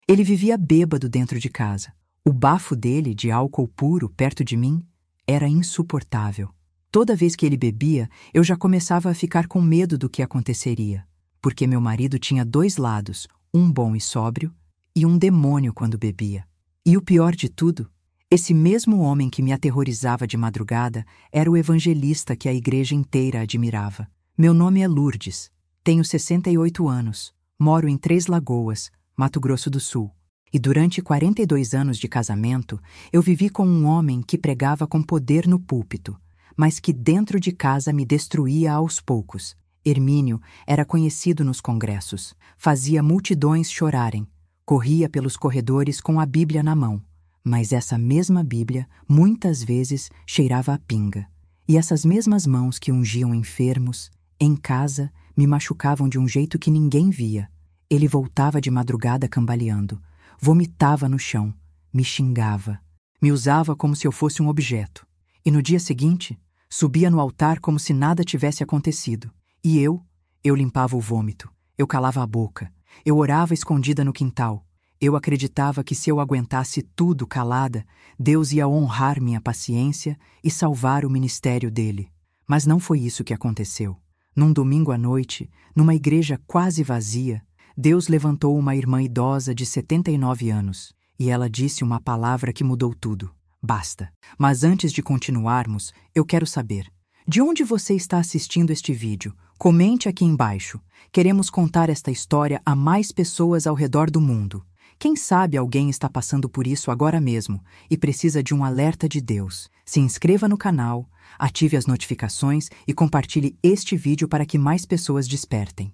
Ele vivia bêbado dentro de casa. O bafo dele, de álcool puro, perto de mim, era insuportável. Toda vez que ele bebia, eu já começava a ficar com medo do que aconteceria, porque meu marido tinha dois lados, um bom e sóbrio, e um demônio quando bebia. E o pior de tudo, esse mesmo homem que me aterrorizava de madrugada era o evangelista que a igreja inteira admirava. Meu nome é Lourdes, tenho 68 anos, moro em Três Lagoas, Mato Grosso do Sul. E durante 42 anos de casamento, eu vivi com um homem que pregava com poder no púlpito, mas que dentro de casa me destruía aos poucos. Hermínio era conhecido nos congressos, fazia multidões chorarem, corria pelos corredores com a Bíblia na mão, mas essa mesma Bíblia muitas vezes cheirava a pinga. E essas mesmas mãos que ungiam enfermos, em casa, me machucavam de um jeito que ninguém via. Ele voltava de madrugada cambaleando, vomitava no chão, me xingava, me usava como se eu fosse um objeto. E no dia seguinte, subia no altar como se nada tivesse acontecido. E eu limpava o vômito, eu calava a boca, eu orava escondida no quintal. Eu acreditava que se eu aguentasse tudo calada, Deus ia honrar minha paciência e salvar o ministério dele. Mas não foi isso que aconteceu. Num domingo à noite, numa igreja quase vazia, Deus levantou uma irmã idosa de 79 anos, e ela disse uma palavra que mudou tudo. Basta. Mas antes de continuarmos, eu quero saber, de onde você está assistindo este vídeo? Comente aqui embaixo. Queremos contar esta história a mais pessoas ao redor do mundo. Quem sabe alguém está passando por isso agora mesmo e precisa de um alerta de Deus. Se inscreva no canal, ative as notificações e compartilhe este vídeo para que mais pessoas despertem.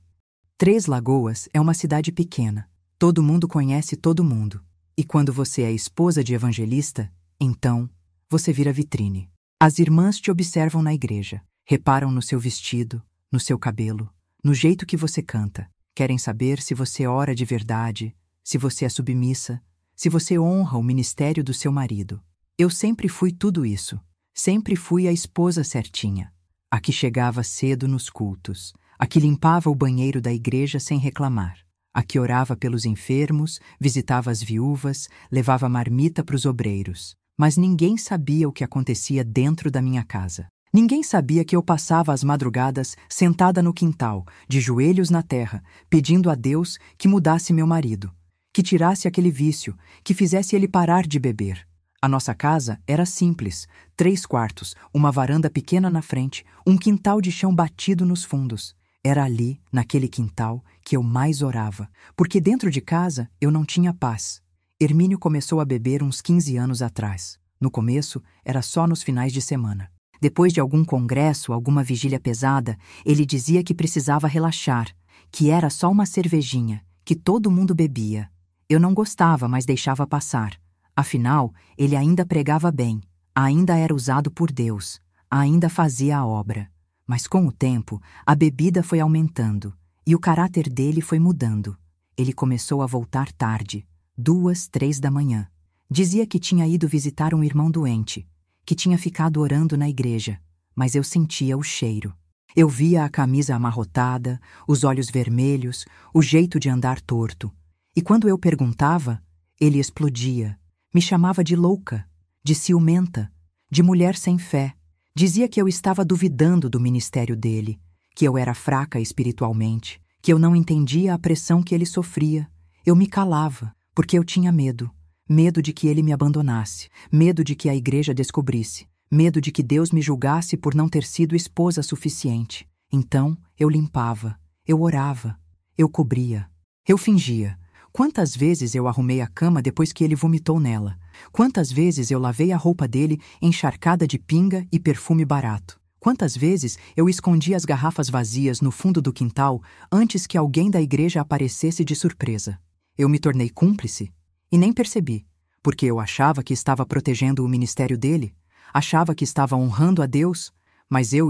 Três Lagoas é uma cidade pequena. Todo mundo conhece todo mundo. E quando você é esposa de evangelista, então você vira vitrine. As irmãs te observam na igreja, reparam no seu vestido, no seu cabelo, no jeito que você canta. Querem saber se você ora de verdade, se você é submissa, se você honra o ministério do seu marido. Eu sempre fui tudo isso. Sempre fui a esposa certinha, a que chegava cedo nos cultos, a que limpava o banheiro da igreja sem reclamar, a que orava pelos enfermos, visitava as viúvas, levava marmita para os obreiros. Mas ninguém sabia o que acontecia dentro da minha casa. Ninguém sabia que eu passava as madrugadas sentada no quintal, de joelhos na terra, pedindo a Deus que mudasse meu marido, que tirasse aquele vício, que fizesse ele parar de beber. A nossa casa era simples, 3 quartos, uma varanda pequena na frente, um quintal de chão batido nos fundos. Era ali, naquele quintal, que eu mais orava, porque dentro de casa eu não tinha paz. Hermínio começou a beber uns 15 anos atrás. No começo, era só nos finais de semana. Depois de algum congresso, alguma vigília pesada, ele dizia que precisava relaxar, que era só uma cervejinha, que todo mundo bebia. Eu não gostava, mas deixava passar. Afinal, ele ainda pregava bem, ainda era usado por Deus, ainda fazia a obra. Mas com o tempo, a bebida foi aumentando e o caráter dele foi mudando. Ele começou a voltar tarde, 2, 3 da manhã. Dizia que tinha ido visitar um irmão doente, que tinha ficado orando na igreja, mas eu sentia o cheiro. Eu via a camisa amarrotada, os olhos vermelhos, o jeito de andar torto. E quando eu perguntava, ele explodia. Me chamava de louca, de ciumenta, de mulher sem fé. Dizia que eu estava duvidando do ministério dele, que eu era fraca espiritualmente, que eu não entendia a pressão que ele sofria. Eu me calava, porque eu tinha medo. Medo de que ele me abandonasse, medo de que a igreja descobrisse, medo de que Deus me julgasse por não ter sido esposa suficiente. Então, eu limpava, eu orava, eu cobria, eu fingia. Quantas vezes eu arrumei a cama depois que ele vomitou nela? Quantas vezes eu lavei a roupa dele encharcada de pinga e perfume barato? Quantas vezes eu escondi as garrafas vazias no fundo do quintal antes que alguém da igreja aparecesse de surpresa? Eu me tornei cúmplice e nem percebi, porque eu achava que estava protegendo o ministério dele, achava que estava honrando a Deus, mas eu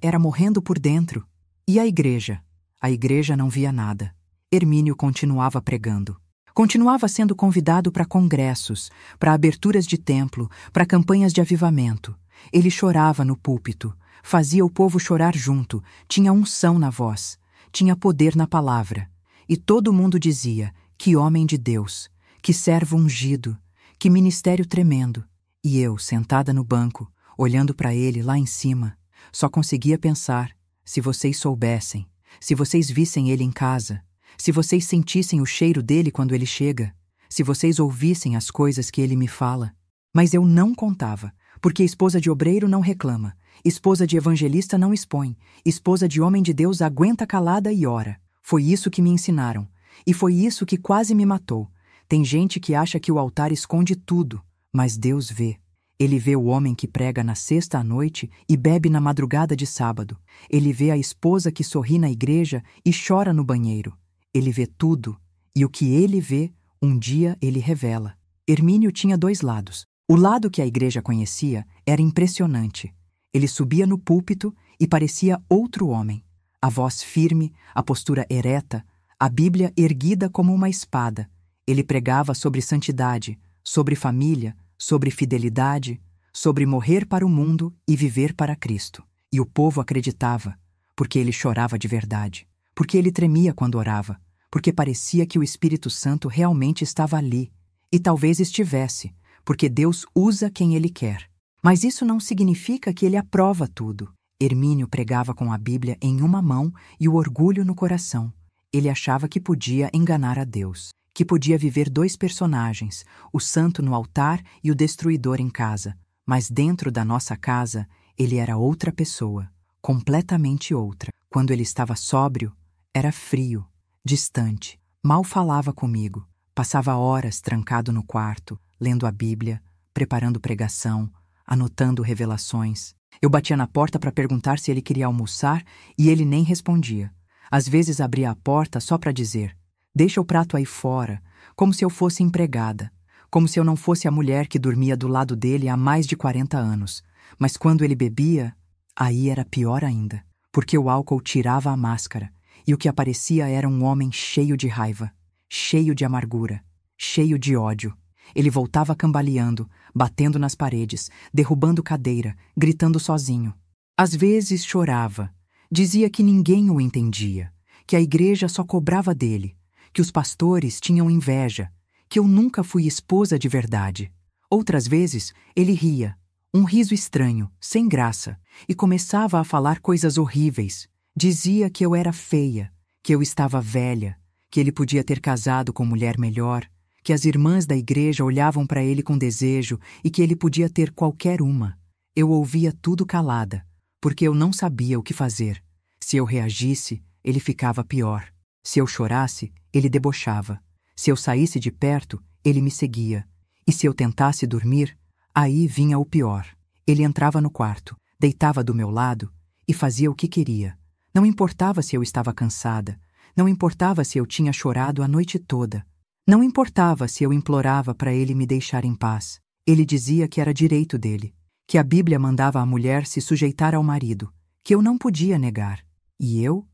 era morrendo por dentro. E a igreja? A igreja não via nada. Hermínio continuava pregando. Continuava sendo convidado para congressos, para aberturas de templo, para campanhas de avivamento. Ele chorava no púlpito, fazia o povo chorar junto, tinha unção na voz, tinha poder na palavra. E todo mundo dizia, que homem de Deus, Que servo ungido, que ministério tremendo. E eu, sentada no banco, olhando para ele lá em cima, só conseguia pensar: se vocês soubessem, se vocês vissem ele em casa, se vocês sentissem o cheiro dele quando ele chega, se vocês ouvissem as coisas que ele me fala. Mas eu não contava, porque esposa de obreiro não reclama, esposa de evangelista não expõe, esposa de homem de Deus aguenta calada e ora. Foi isso que me ensinaram, e foi isso que quase me matou. Tem gente que acha que o altar esconde tudo, mas Deus vê. Ele vê o homem que prega na sexta à noite e bebe na madrugada de sábado. Ele vê a esposa que sorri na igreja e chora no banheiro. Ele vê tudo, e o que ele vê, um dia ele revela. Hermínio tinha dois lados. O lado que a igreja conhecia era impressionante. Ele subia no púlpito e parecia outro homem. A voz firme, a postura ereta, a Bíblia erguida como uma espada. Ele pregava sobre santidade, sobre família, sobre fidelidade, sobre morrer para o mundo e viver para Cristo. E o povo acreditava, porque ele chorava de verdade, porque ele tremia quando orava, porque parecia que o Espírito Santo realmente estava ali, e talvez estivesse, porque Deus usa quem Ele quer. Mas isso não significa que Ele aprova tudo. Hermínio pregava com a Bíblia em uma mão e o orgulho no coração. Ele achava que podia enganar a Deus, que podia viver dois personagens, o santo no altar e o destruidor em casa. Mas dentro da nossa casa, ele era outra pessoa, completamente outra. Quando ele estava sóbrio, era frio, distante, mal falava comigo, passava horas trancado no quarto, lendo a Bíblia, preparando pregação, anotando revelações. Eu batia na porta para perguntar se ele queria almoçar e ele nem respondia. Às vezes abria a porta só para dizer: deixa o prato aí fora, como se eu fosse empregada, como se eu não fosse a mulher que dormia do lado dele há mais de 40 anos. Mas quando ele bebia, aí era pior ainda, porque o álcool tirava a máscara, e o que aparecia era um homem cheio de raiva, cheio de amargura, cheio de ódio. Ele voltava cambaleando, batendo nas paredes, derrubando cadeira, gritando sozinho. Às vezes chorava, dizia que ninguém o entendia, que a igreja só cobrava dele, que os pastores tinham inveja, que eu nunca fui esposa de verdade. Outras vezes ele ria, um riso estranho, sem graça, e começava a falar coisas horríveis. Dizia que eu era feia, que eu estava velha, que ele podia ter casado com mulher melhor, que as irmãs da igreja olhavam para ele com desejo e que ele podia ter qualquer uma. Eu ouvia tudo calada, porque eu não sabia o que fazer. Se eu reagisse, ele ficava pior. Se eu chorasse, ele debochava. Se eu saísse de perto, ele me seguia. E se eu tentasse dormir, aí vinha o pior. Ele entrava no quarto, deitava do meu lado e fazia o que queria. Não importava se eu estava cansada, não importava se eu tinha chorado a noite toda. Não importava se eu implorava para ele me deixar em paz. Ele dizia que era direito dele, que a Bíblia mandava a mulher se sujeitar ao marido, que eu não podia negar. E eu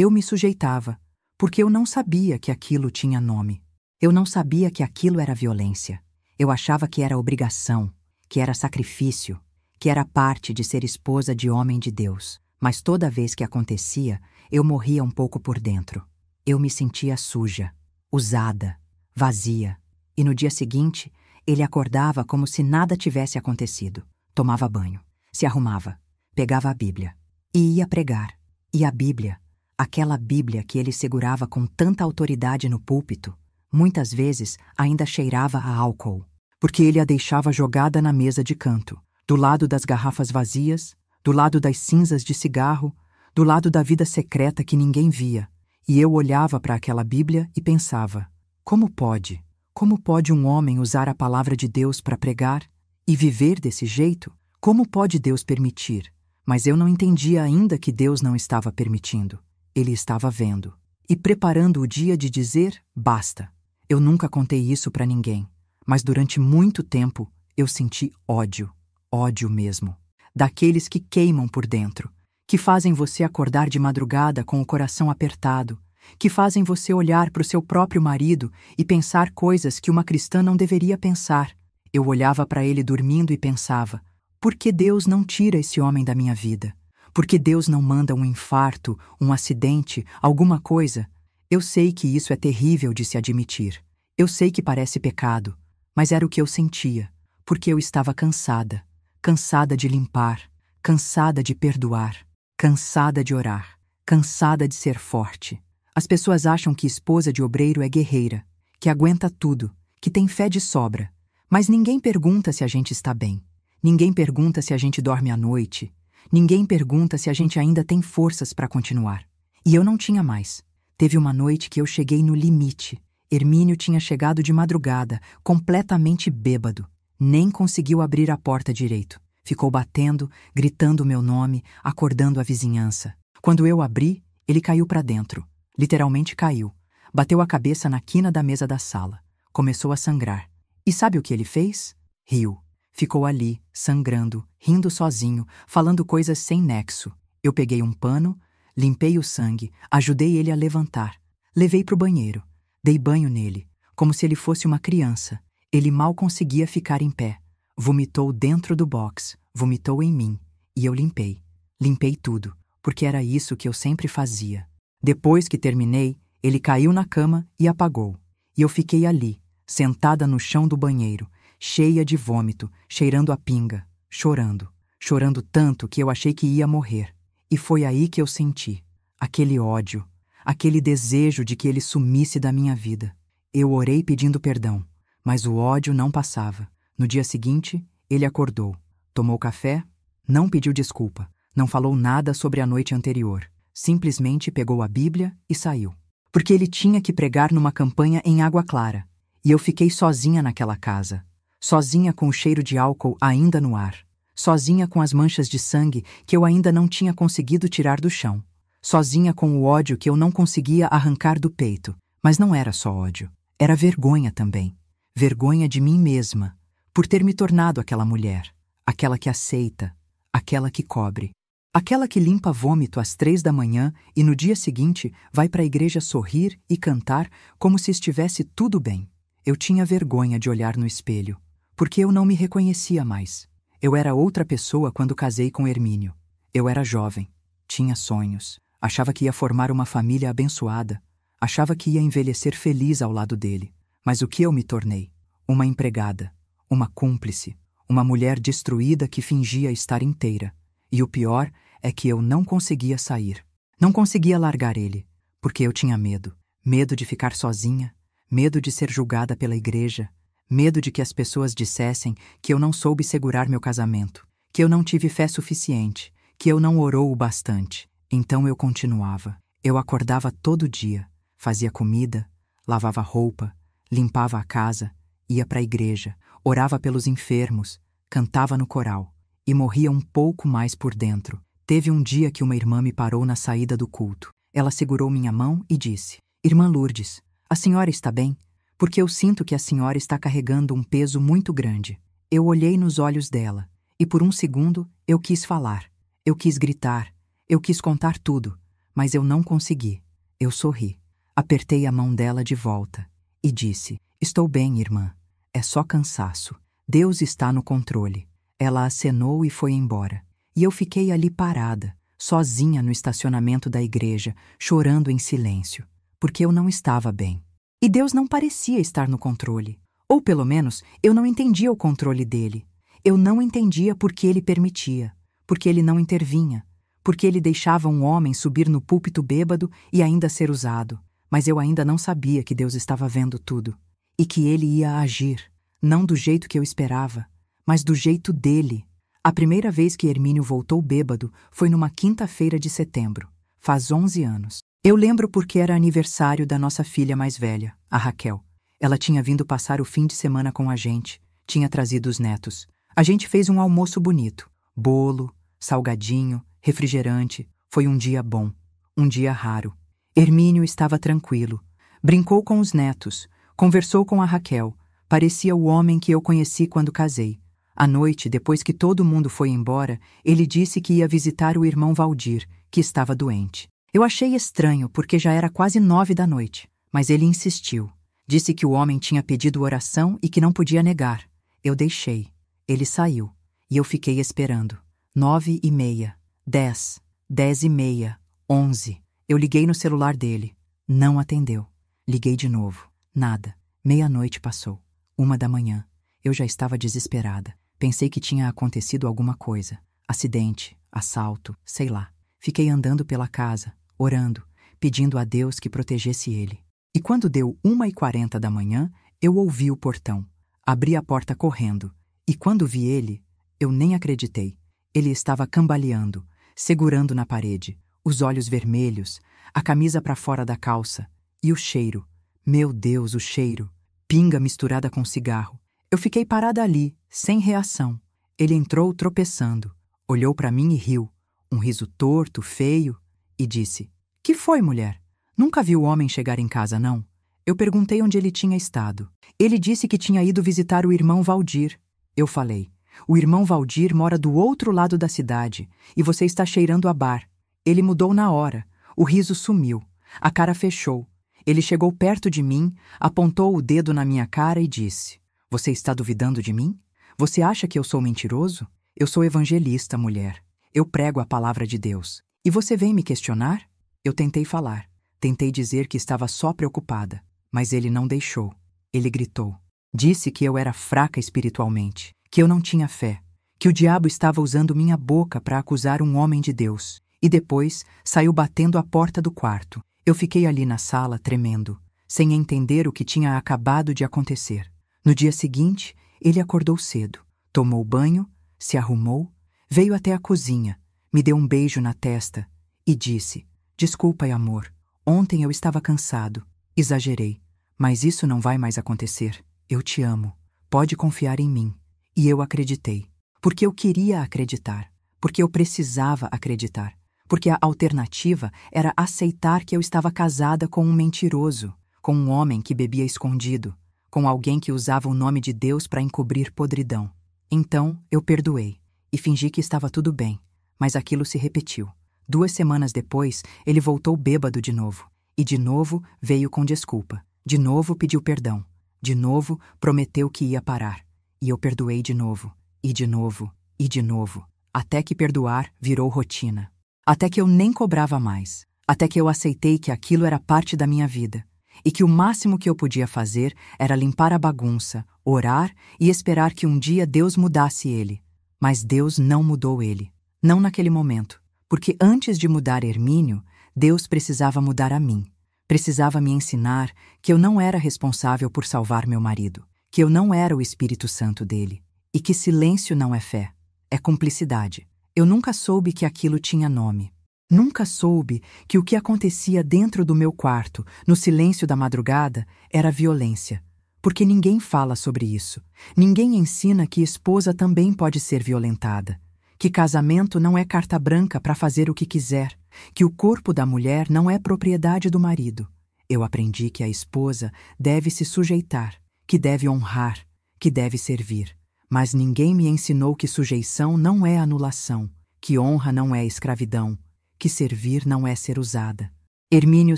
me sujeitava, porque eu não sabia que aquilo tinha nome. Eu não sabia que aquilo era violência. Eu achava que era obrigação, que era sacrifício, que era parte de ser esposa de homem de Deus. Mas toda vez que acontecia, eu morria um pouco por dentro. Eu me sentia suja, usada, vazia. E no dia seguinte, ele acordava como se nada tivesse acontecido. Tomava banho, se arrumava, pegava a Bíblia e ia pregar. E a Bíblia, aquela Bíblia que ele segurava com tanta autoridade no púlpito, muitas vezes ainda cheirava a álcool, porque ele a deixava jogada na mesa de canto, do lado das garrafas vazias, do lado das cinzas de cigarro, do lado da vida secreta que ninguém via. E eu olhava para aquela Bíblia e pensava: como pode? Como pode um homem usar a palavra de Deus para pregar e viver desse jeito? Como pode Deus permitir? Mas eu não entendia ainda que Deus não estava permitindo. Ele estava vendo e preparando o dia de dizer basta. Eu nunca contei isso para ninguém, mas durante muito tempo eu senti ódio, ódio mesmo, daqueles que queimam por dentro, que fazem você acordar de madrugada com o coração apertado, que fazem você olhar para o seu próprio marido e pensar coisas que uma cristã não deveria pensar. Eu olhava para ele dormindo e pensava: por que Deus não tira esse homem da minha vida? Por que Deus não manda um infarto, um acidente, alguma coisa? Eu sei que isso é terrível de se admitir. Eu sei que parece pecado, mas era o que eu sentia, porque eu estava cansada, cansada de limpar, cansada de perdoar, cansada de orar, cansada de ser forte. As pessoas acham que esposa de obreiro é guerreira, que aguenta tudo, que tem fé de sobra, mas ninguém pergunta se a gente está bem. Ninguém pergunta se a gente dorme à noite. Ninguém pergunta se a gente ainda tem forças para continuar. E eu não tinha mais. Teve uma noite que eu cheguei no limite. Hermínio tinha chegado de madrugada, completamente bêbado. Nem conseguiu abrir a porta direito. Ficou batendo, gritando o meu nome, acordando a vizinhança. Quando eu abri, ele caiu para dentro. Literalmente caiu. Bateu a cabeça na quina da mesa da sala. Começou a sangrar. E sabe o que ele fez? Riu. Ficou ali, sangrando, rindo sozinho, falando coisas sem nexo. Eu peguei um pano, limpei o sangue, ajudei ele a levantar. Levei para o banheiro. Dei banho nele, como se ele fosse uma criança. Ele mal conseguia ficar em pé. Vomitou dentro do box, vomitou em mim. E eu limpei. Limpei tudo, porque era isso que eu sempre fazia. Depois que terminei, ele caiu na cama e apagou. E eu fiquei ali, sentada no chão do banheiro, cheia de vômito, cheirando a pinga, chorando. Chorando tanto que eu achei que ia morrer. E foi aí que eu senti aquele ódio, aquele desejo de que ele sumisse da minha vida. Eu orei pedindo perdão, mas o ódio não passava. No dia seguinte, ele acordou, tomou café, não pediu desculpa, não falou nada sobre a noite anterior. Simplesmente pegou a Bíblia e saiu. Porque ele tinha que pregar numa campanha em Água Clara. E eu fiquei sozinha naquela casa. Sozinha com o cheiro de álcool ainda no ar. Sozinha com as manchas de sangue que eu ainda não tinha conseguido tirar do chão. Sozinha com o ódio que eu não conseguia arrancar do peito. Mas não era só ódio. Era vergonha também. Vergonha de mim mesma, por ter me tornado aquela mulher. Aquela que aceita. Aquela que cobre. Aquela que limpa vômito às 3 da manhã e no dia seguinte vai para a igreja sorrir e cantar como se estivesse tudo bem. Eu tinha vergonha de olhar no espelho, porque eu não me reconhecia mais. Eu era outra pessoa quando casei com Hermínio. Eu era jovem, tinha sonhos, achava que ia formar uma família abençoada, achava que ia envelhecer feliz ao lado dele. Mas o que eu me tornei? Uma empregada, uma cúmplice, uma mulher destruída que fingia estar inteira. E o pior é que eu não conseguia sair. Não conseguia largar ele, porque eu tinha medo. Medo de ficar sozinha, medo de ser julgada pela igreja, medo de que as pessoas dissessem que eu não soube segurar meu casamento, que eu não tive fé suficiente, que eu não orou o bastante. Então eu continuava. Eu acordava todo dia, fazia comida, lavava roupa, limpava a casa, ia para a igreja, orava pelos enfermos, cantava no coral. E morria um pouco mais por dentro. Teve um dia que uma irmã me parou na saída do culto. Ela segurou minha mão e disse: "Irmã Lourdes, a senhora está bem? Porque eu sinto que a senhora está carregando um peso muito grande." Eu olhei nos olhos dela, e por um segundo eu quis falar. Eu quis gritar, eu quis contar tudo, mas eu não consegui. Eu sorri, apertei a mão dela de volta e disse: "Estou bem, irmã. É só cansaço. Deus está no controle." Ela acenou e foi embora. E eu fiquei ali parada, sozinha no estacionamento da igreja, chorando em silêncio, porque eu não estava bem. E Deus não parecia estar no controle. Ou pelo menos, eu não entendia o controle dele. Eu não entendia por que ele permitia, porque ele não intervinha, porque ele deixava um homem subir no púlpito bêbado e ainda ser usado. Mas eu ainda não sabia que Deus estava vendo tudo, e que ele ia agir, não do jeito que eu esperava, mas do jeito dele. A primeira vez que Hermínio voltou bêbado foi numa quinta-feira de setembro. Faz 11 anos. Eu lembro porque era aniversário da nossa filha mais velha, a Raquel. Ela tinha vindo passar o fim de semana com a gente, tinha trazido os netos. A gente fez um almoço bonito. Bolo, salgadinho, refrigerante. Foi um dia bom, um dia raro. Hermínio estava tranquilo. Brincou com os netos, conversou com a Raquel. Parecia o homem que eu conheci quando casei. À noite, depois que todo mundo foi embora, ele disse que ia visitar o irmão Valdir, que estava doente. Eu achei estranho, porque já era quase 9 da noite, mas ele insistiu. Disse que o homem tinha pedido oração e que não podia negar. Eu deixei. Ele saiu, e eu fiquei esperando. 9h30, 10, 10h30, 11. Eu liguei no celular dele. Não atendeu. Liguei de novo. Nada. Meia-noite passou. 1 da manhã. Eu já estava desesperada. Pensei que tinha acontecido alguma coisa. Acidente, assalto, sei lá. Fiquei andando pela casa, orando, pedindo a Deus que protegesse ele. E quando deu 1h40 da manhã, eu ouvi o portão. Abri a porta correndo. E quando vi ele, eu nem acreditei. Ele estava cambaleando, segurando na parede, os olhos vermelhos, a camisa para fora da calça. E o cheiro. Meu Deus, o cheiro. Pinga misturada com cigarro. Eu fiquei parada ali, sem reação. Ele entrou tropeçando, olhou para mim e riu. Um riso torto, feio, e disse: "Que foi, mulher? Nunca vi o homem chegar em casa, não?" Eu perguntei onde ele tinha estado. Ele disse que tinha ido visitar o irmão Valdir. Eu falei: "O irmão Valdir mora do outro lado da cidade, e você está cheirando a bar." Ele mudou na hora. O riso sumiu. A cara fechou. Ele chegou perto de mim, apontou o dedo na minha cara e disse: "Você está duvidando de mim? Você acha que eu sou mentiroso? Eu sou evangelista, mulher. Eu prego a palavra de Deus. E você vem me questionar?" Eu tentei falar. Tentei dizer que estava só preocupada. Mas ele não deixou. Ele gritou. Disse que eu era fraca espiritualmente, que eu não tinha fé, que o diabo estava usando minha boca para acusar um homem de Deus. E depois saiu batendo a porta do quarto. Eu fiquei ali na sala, tremendo, sem entender o que tinha acabado de acontecer. No dia seguinte, ele acordou cedo, tomou banho, se arrumou, veio até a cozinha, me deu um beijo na testa e disse: "Desculpa, amor, ontem eu estava cansado, exagerei, mas isso não vai mais acontecer. Eu te amo, pode confiar em mim." E eu acreditei, porque eu queria acreditar, porque eu precisava acreditar. Porque a alternativa era aceitar que eu estava casada com um mentiroso, com um homem que bebia escondido, com alguém que usava o nome de Deus para encobrir podridão. Então, eu perdoei e fingi que estava tudo bem, mas aquilo se repetiu. 2 semanas depois, ele voltou bêbado de novo. E de novo veio com desculpa. De novo pediu perdão. De novo prometeu que ia parar. E eu perdoei de novo, e de novo, e de novo, até que perdoar virou rotina. Até que eu nem cobrava mais. Até que eu aceitei que aquilo era parte da minha vida. E que o máximo que eu podia fazer era limpar a bagunça, orar e esperar que um dia Deus mudasse ele. Mas Deus não mudou ele. Não naquele momento. Porque antes de mudar Hermínio, Deus precisava mudar a mim. Precisava me ensinar que eu não era responsável por salvar meu marido. Que eu não era o Espírito Santo dele. E que silêncio não é fé. É cumplicidade. Eu nunca soube que aquilo tinha nome. Nunca soube que o que acontecia dentro do meu quarto, no silêncio da madrugada, era violência. Porque ninguém fala sobre isso. Ninguém ensina que esposa também pode ser violentada. Que casamento não é carta branca para fazer o que quiser. Que o corpo da mulher não é propriedade do marido. Eu aprendi que a esposa deve se sujeitar, que deve honrar, que deve servir. Mas ninguém me ensinou que sujeição não é anulação, que honra não é escravidão, que servir não é ser usada. Hermínio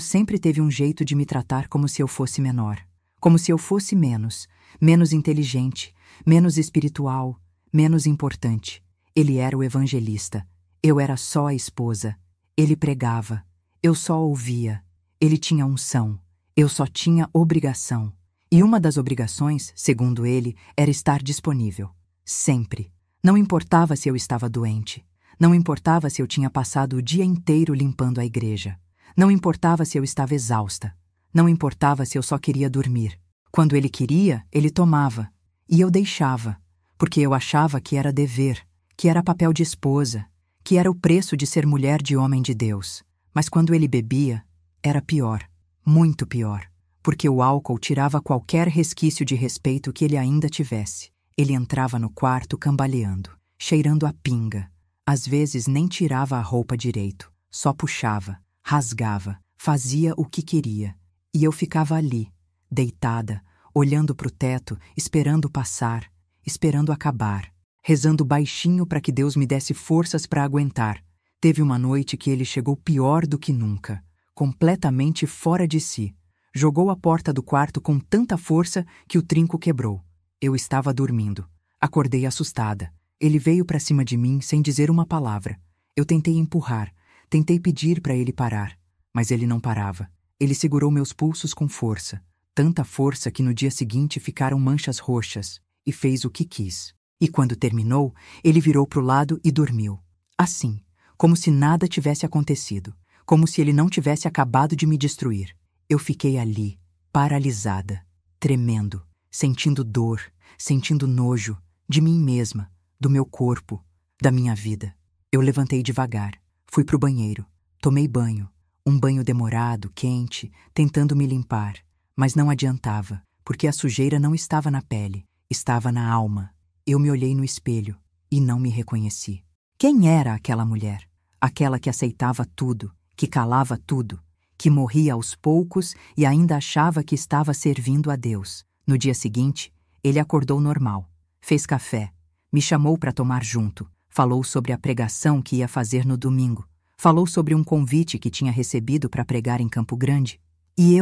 sempre teve um jeito de me tratar como se eu fosse menor, como se eu fosse menos inteligente, menos espiritual, menos importante. Ele era o evangelista, eu era só a esposa. Ele pregava, eu só ouvia. Ele tinha unção, eu só tinha obrigação. E uma das obrigações, segundo ele, era estar disponível. Sempre. Não importava se eu estava doente. Não importava se eu tinha passado o dia inteiro limpando a igreja. Não importava se eu estava exausta. Não importava se eu só queria dormir. Quando ele queria, ele tomava. E eu deixava. Porque eu achava que era dever, que era papel de esposa, que era o preço de ser mulher de homem de Deus. Mas quando ele bebia, era pior. Muito pior. Porque o álcool tirava qualquer resquício de respeito que ele ainda tivesse. Ele entrava no quarto cambaleando, cheirando a pinga. Às vezes nem tirava a roupa direito, só puxava, rasgava, fazia o que queria. E eu ficava ali, deitada, olhando para o teto, esperando passar, esperando acabar, rezando baixinho para que Deus me desse forças para aguentar. Teve uma noite que ele chegou pior do que nunca, completamente fora de si. Jogou a porta do quarto com tanta força que o trinco quebrou. Eu estava dormindo. Acordei assustada. Ele veio para cima de mim sem dizer uma palavra. Eu tentei empurrar, tentei pedir para ele parar, mas ele não parava. Ele segurou meus pulsos com força. tanta força que no dia seguinte ficaram manchas roxas, e fez o que quis. E quando terminou, ele virou para o lado e dormiu. Assim, como se nada tivesse acontecido, como se ele não tivesse acabado de me destruir. Eu fiquei ali, paralisada, tremendo, sentindo dor, sentindo nojo, de mim mesma, do meu corpo, da minha vida. Eu levantei devagar, fui pro banheiro, tomei banho, um banho demorado, quente, tentando me limpar, mas não adiantava, porque a sujeira não estava na pele, estava na alma. Eu me olhei no espelho e não me reconheci. Quem era aquela mulher? Aquela que aceitava tudo, que calava tudo, que morria aos poucos e ainda achava que estava servindo a Deus. No dia seguinte, ele acordou normal, fez café, me chamou para tomar junto, falou sobre a pregação que ia fazer no domingo, falou sobre um convite que tinha recebido para pregar em Campo Grande. E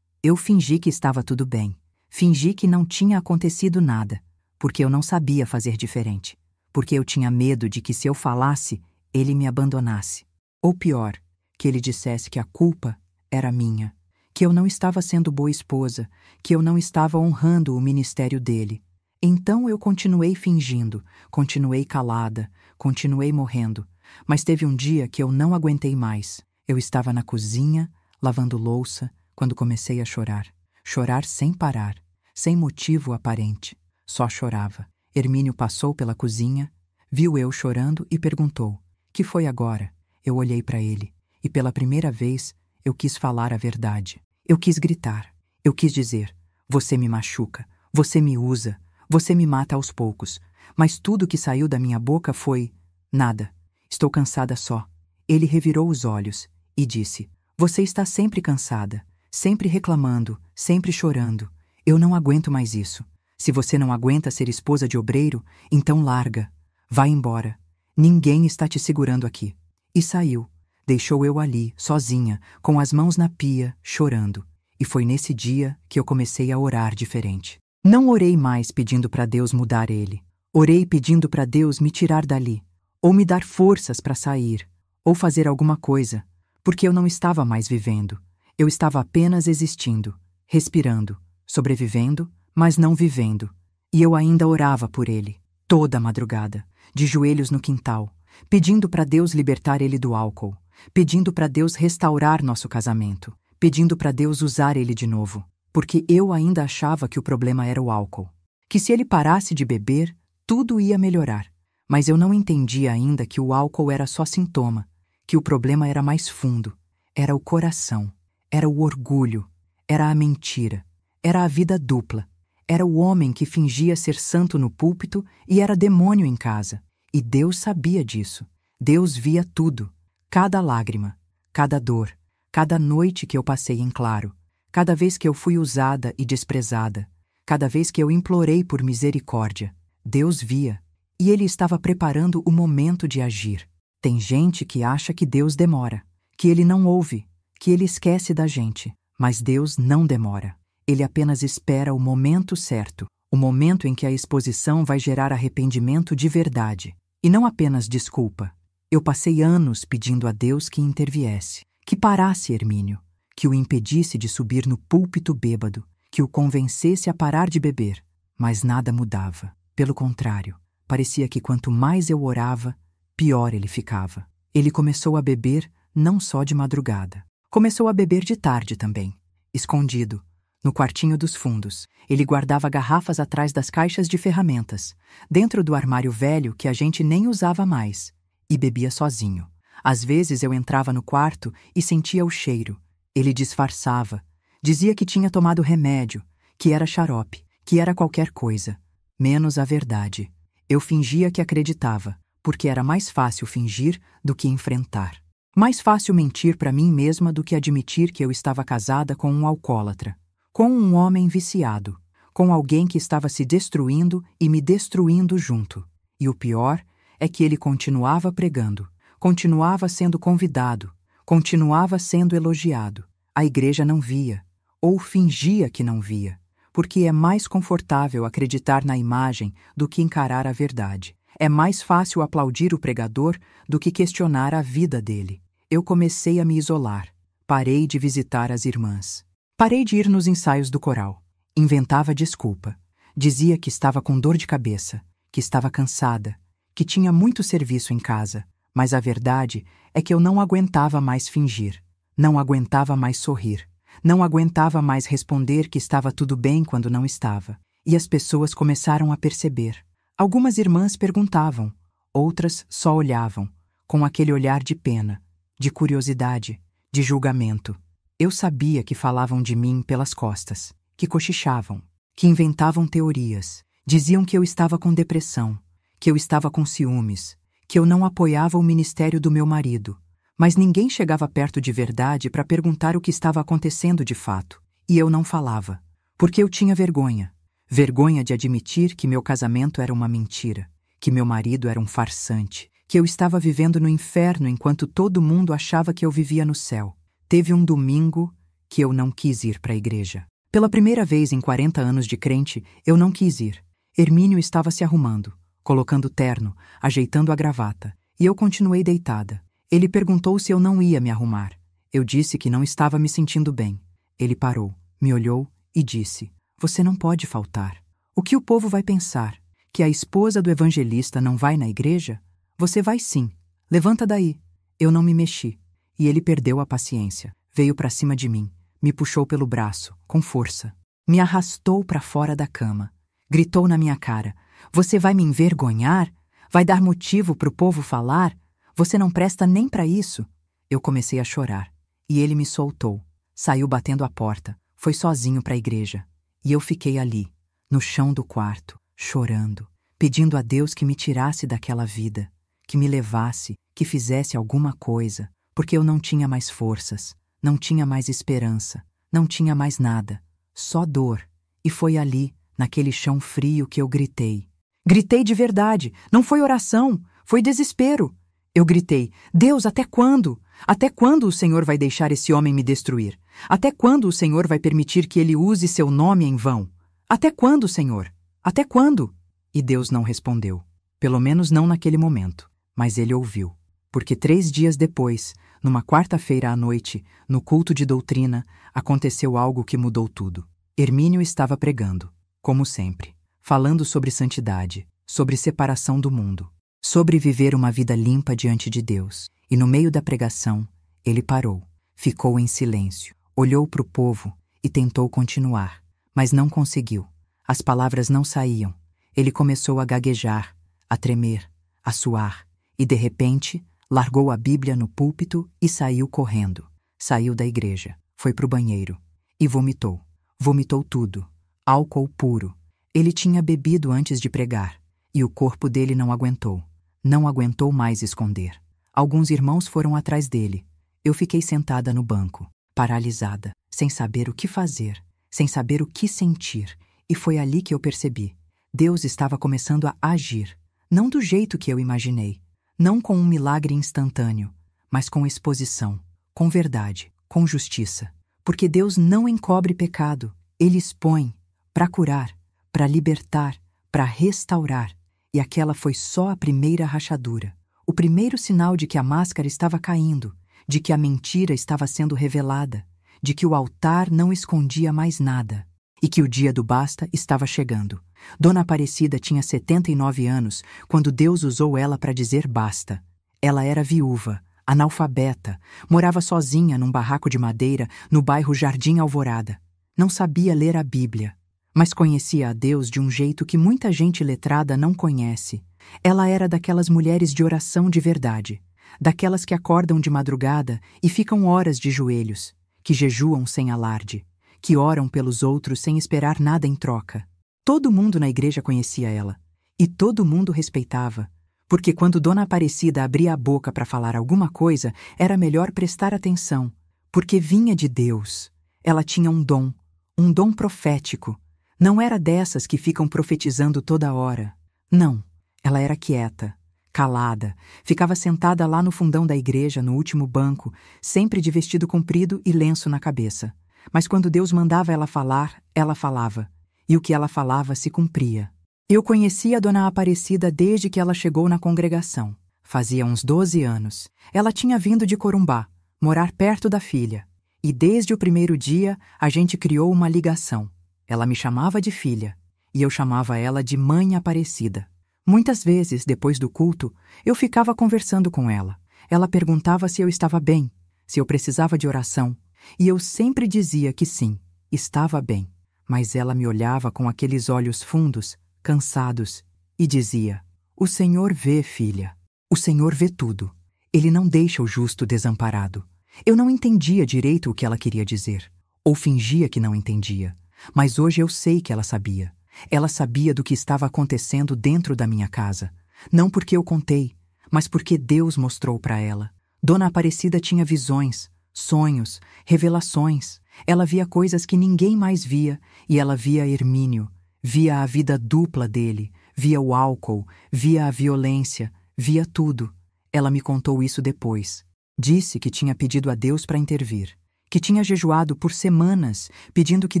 eu fingi que estava tudo bem, fingi que não tinha acontecido nada, porque eu não sabia fazer diferente, porque eu tinha medo de que se eu falasse, ele me abandonasse. Ou pior, que ele dissesse que a culpa era minha, que eu não estava sendo boa esposa, que eu não estava honrando o ministério dele. Então eu continuei fingindo, continuei calada, continuei morrendo. Mas teve um dia que eu não aguentei mais. Eu estava na cozinha, lavando louça, quando comecei a chorar. Chorar sem parar, sem motivo aparente. Só chorava. Hermínio passou pela cozinha, viu eu chorando e perguntou: "Que foi agora?" Eu olhei para ele, e pela primeira vez eu quis falar a verdade. Eu quis gritar. Eu quis dizer: "Você me machuca, você me usa, você me mata aos poucos." Mas tudo que saiu da minha boca foi: "Nada. Estou cansada só." Ele revirou os olhos e disse: "Você está sempre cansada, sempre reclamando, sempre chorando. Eu não aguento mais isso. Se você não aguenta ser esposa de obreiro, então larga. Vai embora. Ninguém está te segurando aqui." E saiu. Deixou eu ali, sozinha, com as mãos na pia, chorando. E foi nesse dia que eu comecei a orar diferente. Não orei mais pedindo para Deus mudar ele. Orei pedindo para Deus me tirar dali, ou me dar forças para sair, ou fazer alguma coisa, porque eu não estava mais vivendo. Eu estava apenas existindo, respirando, sobrevivendo, mas não vivendo. E eu ainda orava por ele, toda a madrugada, de joelhos no quintal, pedindo para Deus libertar ele do álcool, pedindo para Deus restaurar nosso casamento, pedindo para Deus usar ele de novo, porque eu ainda achava que o problema era o álcool, que se ele parasse de beber, tudo ia melhorar. Mas eu não entendia ainda que o álcool era só sintoma, que o problema era mais fundo, era o coração, era o orgulho, era a mentira, era a vida dupla, era o homem que fingia ser santo no púlpito e era demônio em casa. E Deus sabia disso. Deus via tudo, cada lágrima, cada dor, cada noite que eu passei em claro, cada vez que eu fui usada e desprezada, cada vez que eu implorei por misericórdia. Deus via, e Ele estava preparando o momento de agir. Tem gente que acha que Deus demora, que Ele não ouve, que Ele esquece da gente. Mas Deus não demora. Ele apenas espera o momento certo, o momento em que a exposição vai gerar arrependimento de verdade, e não apenas desculpa. Eu passei anos pedindo a Deus que interviesse, que parasse Hermínio, que o impedisse de subir no púlpito bêbado, que o convencesse a parar de beber. Mas nada mudava. Pelo contrário, parecia que quanto mais eu orava, pior ele ficava. Ele começou a beber não só de madrugada. Começou a beber de tarde também, escondido. No quartinho dos fundos, ele guardava garrafas atrás das caixas de ferramentas, dentro do armário velho que a gente nem usava mais, e bebia sozinho. Às vezes eu entrava no quarto e sentia o cheiro. Ele disfarçava, dizia que tinha tomado remédio, que era xarope, que era qualquer coisa, menos a verdade. Eu fingia que acreditava, porque era mais fácil fingir do que enfrentar. Mais fácil mentir para mim mesma do que admitir que eu estava casada com um alcoólatra, com um homem viciado, com alguém que estava se destruindo e me destruindo junto. E o pior é que ele continuava pregando, continuava sendo convidado, continuava sendo elogiado. A igreja não via, ou fingia que não via, porque é mais confortável acreditar na imagem do que encarar a verdade. É mais fácil aplaudir o pregador do que questionar a vida dele. Eu comecei a me isolar, parei de visitar as irmãs. Parei de ir nos ensaios do coral. Inventava desculpa. Dizia que estava com dor de cabeça, que estava cansada, que tinha muito serviço em casa, mas a verdade é que eu não aguentava mais fingir, não aguentava mais sorrir, não aguentava mais responder que estava tudo bem quando não estava. E as pessoas começaram a perceber. Algumas irmãs perguntavam, outras só olhavam, com aquele olhar de pena, de curiosidade, de julgamento. Eu sabia que falavam de mim pelas costas, que cochichavam, que inventavam teorias, diziam que eu estava com depressão, que eu estava com ciúmes, que eu não apoiava o ministério do meu marido, mas ninguém chegava perto de verdade para perguntar o que estava acontecendo de fato, e eu não falava, porque eu tinha vergonha. Vergonha de admitir que meu casamento era uma mentira, que meu marido era um farsante, que eu estava vivendo no inferno enquanto todo mundo achava que eu vivia no céu. Teve um domingo que eu não quis ir para a igreja. Pela primeira vez em 40 anos de crente, eu não quis ir. Hermínio estava se arrumando, colocando terno, ajeitando a gravata, e eu continuei deitada. Ele perguntou se eu não ia me arrumar. Eu disse que não estava me sentindo bem. Ele parou, me olhou e disse: "Você não pode faltar. O que o povo vai pensar? Que a esposa do evangelista não vai na igreja? Você vai sim. Levanta daí." Eu não me mexi. E ele perdeu a paciência. Veio para cima de mim. Me puxou pelo braço, com força. Me arrastou para fora da cama. Gritou na minha cara: "Você vai me envergonhar? Vai dar motivo para o povo falar? Você não presta nem para isso." Eu comecei a chorar. E ele me soltou. Saiu batendo a porta. Foi sozinho para a igreja. E eu fiquei ali, no chão do quarto, chorando, pedindo a Deus que me tirasse daquela vida, que me levasse, que fizesse alguma coisa, porque eu não tinha mais forças, não tinha mais esperança, não tinha mais nada, só dor. E foi ali, naquele chão frio, que eu gritei. Gritei de verdade, não foi oração, foi desespero. Eu gritei: "Deus, até quando? Até quando o Senhor vai deixar esse homem me destruir? Até quando o Senhor vai permitir que ele use seu nome em vão? Até quando, Senhor? Até quando?" E Deus não respondeu. Pelo menos não naquele momento. Mas ele ouviu. Porque 3 dias depois, numa quarta-feira à noite, no culto de doutrina, aconteceu algo que mudou tudo. Hermínio estava pregando, como sempre, falando sobre santidade, sobre separação do mundo, sobre viver uma vida limpa diante de Deus. E no meio da pregação, ele parou, ficou em silêncio, olhou para o povo e tentou continuar, mas não conseguiu. As palavras não saíam. Ele começou a gaguejar, a tremer, a suar, e de repente largou a Bíblia no púlpito e saiu correndo. Saiu da igreja, foi para o banheiro e vomitou. Vomitou tudo, álcool puro. Ele tinha bebido antes de pregar e o corpo dele não aguentou. Não aguentou mais esconder. Alguns irmãos foram atrás dele. Eu fiquei sentada no banco, paralisada, sem saber o que fazer, sem saber o que sentir. E foi ali que eu percebi. Deus estava começando a agir, não do jeito que eu imaginei, não com um milagre instantâneo, mas com exposição, com verdade, com justiça. Porque Deus não encobre pecado, Ele expõe, para curar, para libertar, para restaurar. E aquela foi só a primeira rachadura, o primeiro sinal de que a máscara estava caindo, de que a mentira estava sendo revelada, de que o altar não escondia mais nada, e que o dia do basta estava chegando. Dona Aparecida tinha 79 anos quando Deus usou ela para dizer basta. Ela era viúva, analfabeta, morava sozinha num barraco de madeira no bairro Jardim Alvorada. Não sabia ler a Bíblia, mas conhecia a Deus de um jeito que muita gente letrada não conhece. Ela era daquelas mulheres de oração de verdade, daquelas que acordam de madrugada e ficam horas de joelhos, que jejuam sem alarde, que oram pelos outros sem esperar nada em troca. Todo mundo na igreja conhecia ela, e todo mundo respeitava, porque quando Dona Aparecida abria a boca para falar alguma coisa, era melhor prestar atenção, porque vinha de Deus. Ela tinha um dom profético. Não era dessas que ficam profetizando toda hora. Não, ela era quieta, calada, ficava sentada lá no fundão da igreja, no último banco, sempre de vestido comprido e lenço na cabeça. Mas quando Deus mandava ela falar, ela falava. E o que ela falava se cumpria. Eu conhecia a Dona Aparecida desde que ela chegou na congregação. Fazia uns 12 anos. Ela tinha vindo de Corumbá, morar perto da filha. E desde o primeiro dia, a gente criou uma ligação. Ela me chamava de filha, e eu chamava ela de Mãe Aparecida. Muitas vezes, depois do culto, eu ficava conversando com ela. Ela perguntava se eu estava bem, se eu precisava de oração, e eu sempre dizia que sim, estava bem. Mas ela me olhava com aqueles olhos fundos, cansados, e dizia: "O Senhor vê, filha. O Senhor vê tudo. Ele não deixa o justo desamparado." Eu não entendia direito o que ela queria dizer, ou fingia que não entendia, mas hoje eu sei que ela sabia. Ela sabia do que estava acontecendo dentro da minha casa, não porque eu contei, mas porque Deus mostrou para ela. Dona Aparecida tinha visões, sonhos, revelações. Ela via coisas que ninguém mais via, e ela via Hermínio, via a vida dupla dele, via o álcool, via a violência, via tudo. Ela me contou isso depois. Disse que tinha pedido a Deus para intervir, que tinha jejuado por semanas pedindo que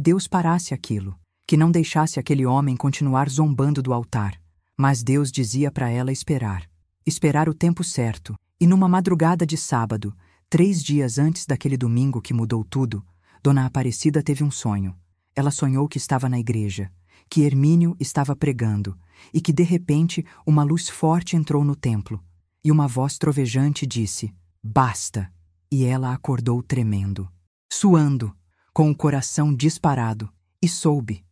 Deus parasse aquilo, que não deixasse aquele homem continuar zombando do altar. Mas Deus dizia para ela esperar o tempo certo. E numa madrugada de sábado, 3 dias antes daquele domingo que mudou tudo, Dona Aparecida teve um sonho. Ela sonhou que estava na igreja, que Hermínio estava pregando e que de repente uma luz forte entrou no templo e uma voz trovejante disse: "Basta!" E ela acordou tremendo, suando, com o coração disparado, e soube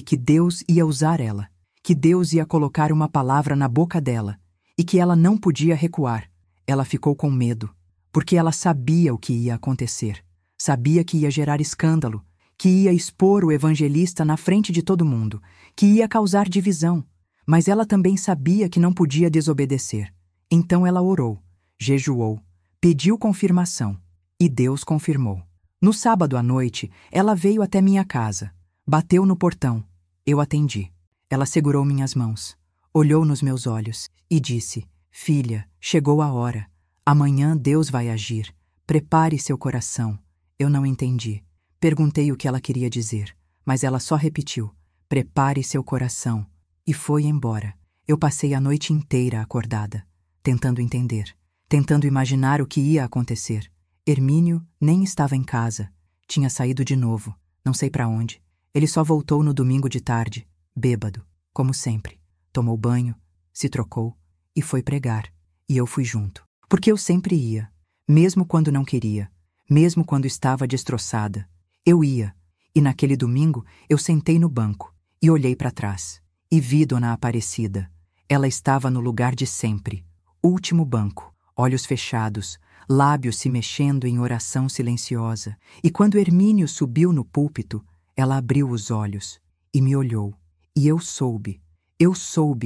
que Deus ia usar ela, que Deus ia colocar uma palavra na boca dela e que ela não podia recuar. Ela ficou com medo, porque ela sabia o que ia acontecer, sabia que ia gerar escândalo, que ia expor o evangelista na frente de todo mundo, que ia causar divisão, mas ela também sabia que não podia desobedecer. Então ela orou, jejuou, pediu confirmação, e Deus confirmou. No sábado à noite, ela veio até minha casa, bateu no portão. Eu atendi. Ela segurou minhas mãos, olhou nos meus olhos e disse: "Filha, chegou a hora. Amanhã Deus vai agir. Prepare seu coração." Eu não entendi. Perguntei o que ela queria dizer, mas ela só repetiu: "Prepare seu coração." E foi embora. Eu passei a noite inteira acordada, tentando entender, tentando imaginar o que ia acontecer. Hermínio nem estava em casa. Tinha saído de novo, não sei para onde. Ele só voltou no domingo de tarde, bêbado, como sempre. Tomou banho, se trocou e foi pregar. E eu fui junto. Porque eu sempre ia, mesmo quando não queria, mesmo quando estava destroçada. Eu ia, e naquele domingo eu sentei no banco e olhei para trás. E vi Dona Aparecida. Ela estava no lugar de sempre, último banco, olhos fechados, lábios se mexendo em oração silenciosa. E quando Hermínio subiu no púlpito, ela abriu os olhos e me olhou. E eu soube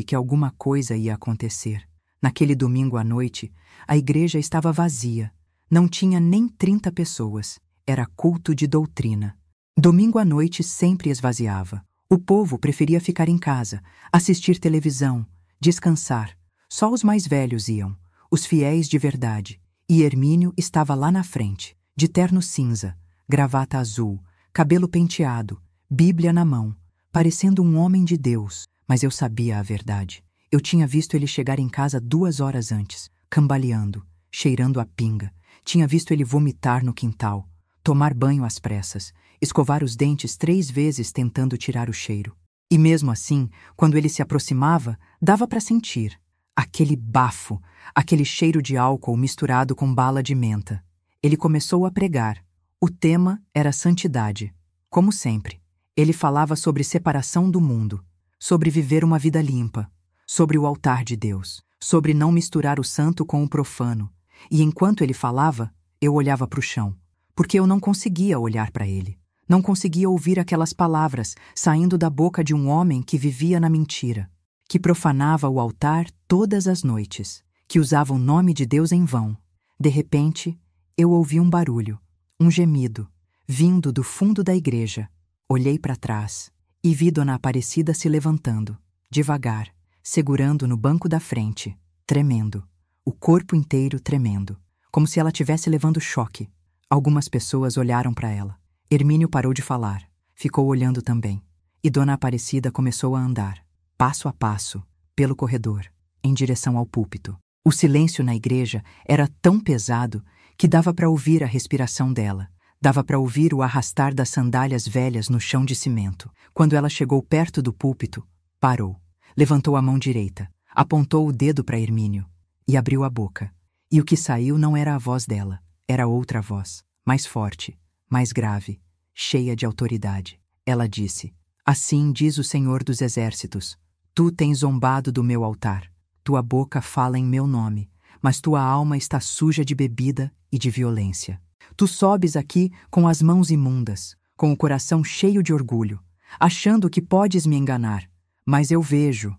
que alguma coisa ia acontecer. Naquele domingo à noite, a igreja estava vazia. Não tinha nem 30 pessoas. Era culto de doutrina. Domingo à noite sempre esvaziava. O povo preferia ficar em casa, assistir televisão, descansar. Só os mais velhos iam, os fiéis de verdade. E Hermínio estava lá na frente, de terno cinza, gravata azul, cabelo penteado, Bíblia na mão, parecendo um homem de Deus. Mas eu sabia a verdade. Eu tinha visto ele chegar em casa 2 horas antes, cambaleando, cheirando a pinga. Tinha visto ele vomitar no quintal, tomar banho às pressas, escovar os dentes 3 vezes tentando tirar o cheiro. E mesmo assim, quando ele se aproximava, dava para sentir aquele bafo, aquele cheiro de álcool misturado com bala de menta. Ele começou a pregar. O tema era santidade. Como sempre, ele falava sobre separação do mundo, sobre viver uma vida limpa, sobre o altar de Deus, sobre não misturar o santo com o profano. E enquanto ele falava, eu olhava para o chão, porque eu não conseguia olhar para ele. Não conseguia ouvir aquelas palavras saindo da boca de um homem que vivia na mentira, que profanava o altar todas as noites, que usava o nome de Deus em vão. De repente, eu ouvi um barulho, um gemido, vindo do fundo da igreja. Olhei para trás e vi Dona Aparecida se levantando, devagar, segurando no banco da frente, tremendo, o corpo inteiro tremendo, como se ela estivesse levando choque. Algumas pessoas olharam para ela. Hermínio parou de falar, ficou olhando também, e Dona Aparecida começou a andar, passo a passo, pelo corredor, em direção ao púlpito. O silêncio na igreja era tão pesado que dava para ouvir a respiração dela, Dava para ouvir o arrastar das sandálias velhas no chão de cimento. Quando ela chegou perto do púlpito, parou, levantou a mão direita, apontou o dedo para Hermínio e abriu a boca. E o que saiu não era a voz dela, era outra voz, mais forte, mais grave, cheia de autoridade. Ela disse: "Assim diz o Senhor dos Exércitos, tu tens zombado do meu altar. Tua boca fala em meu nome, mas tua alma está suja de bebida e de violência. Tu sobes aqui com as mãos imundas, com o coração cheio de orgulho, achando que podes me enganar. Mas eu vejo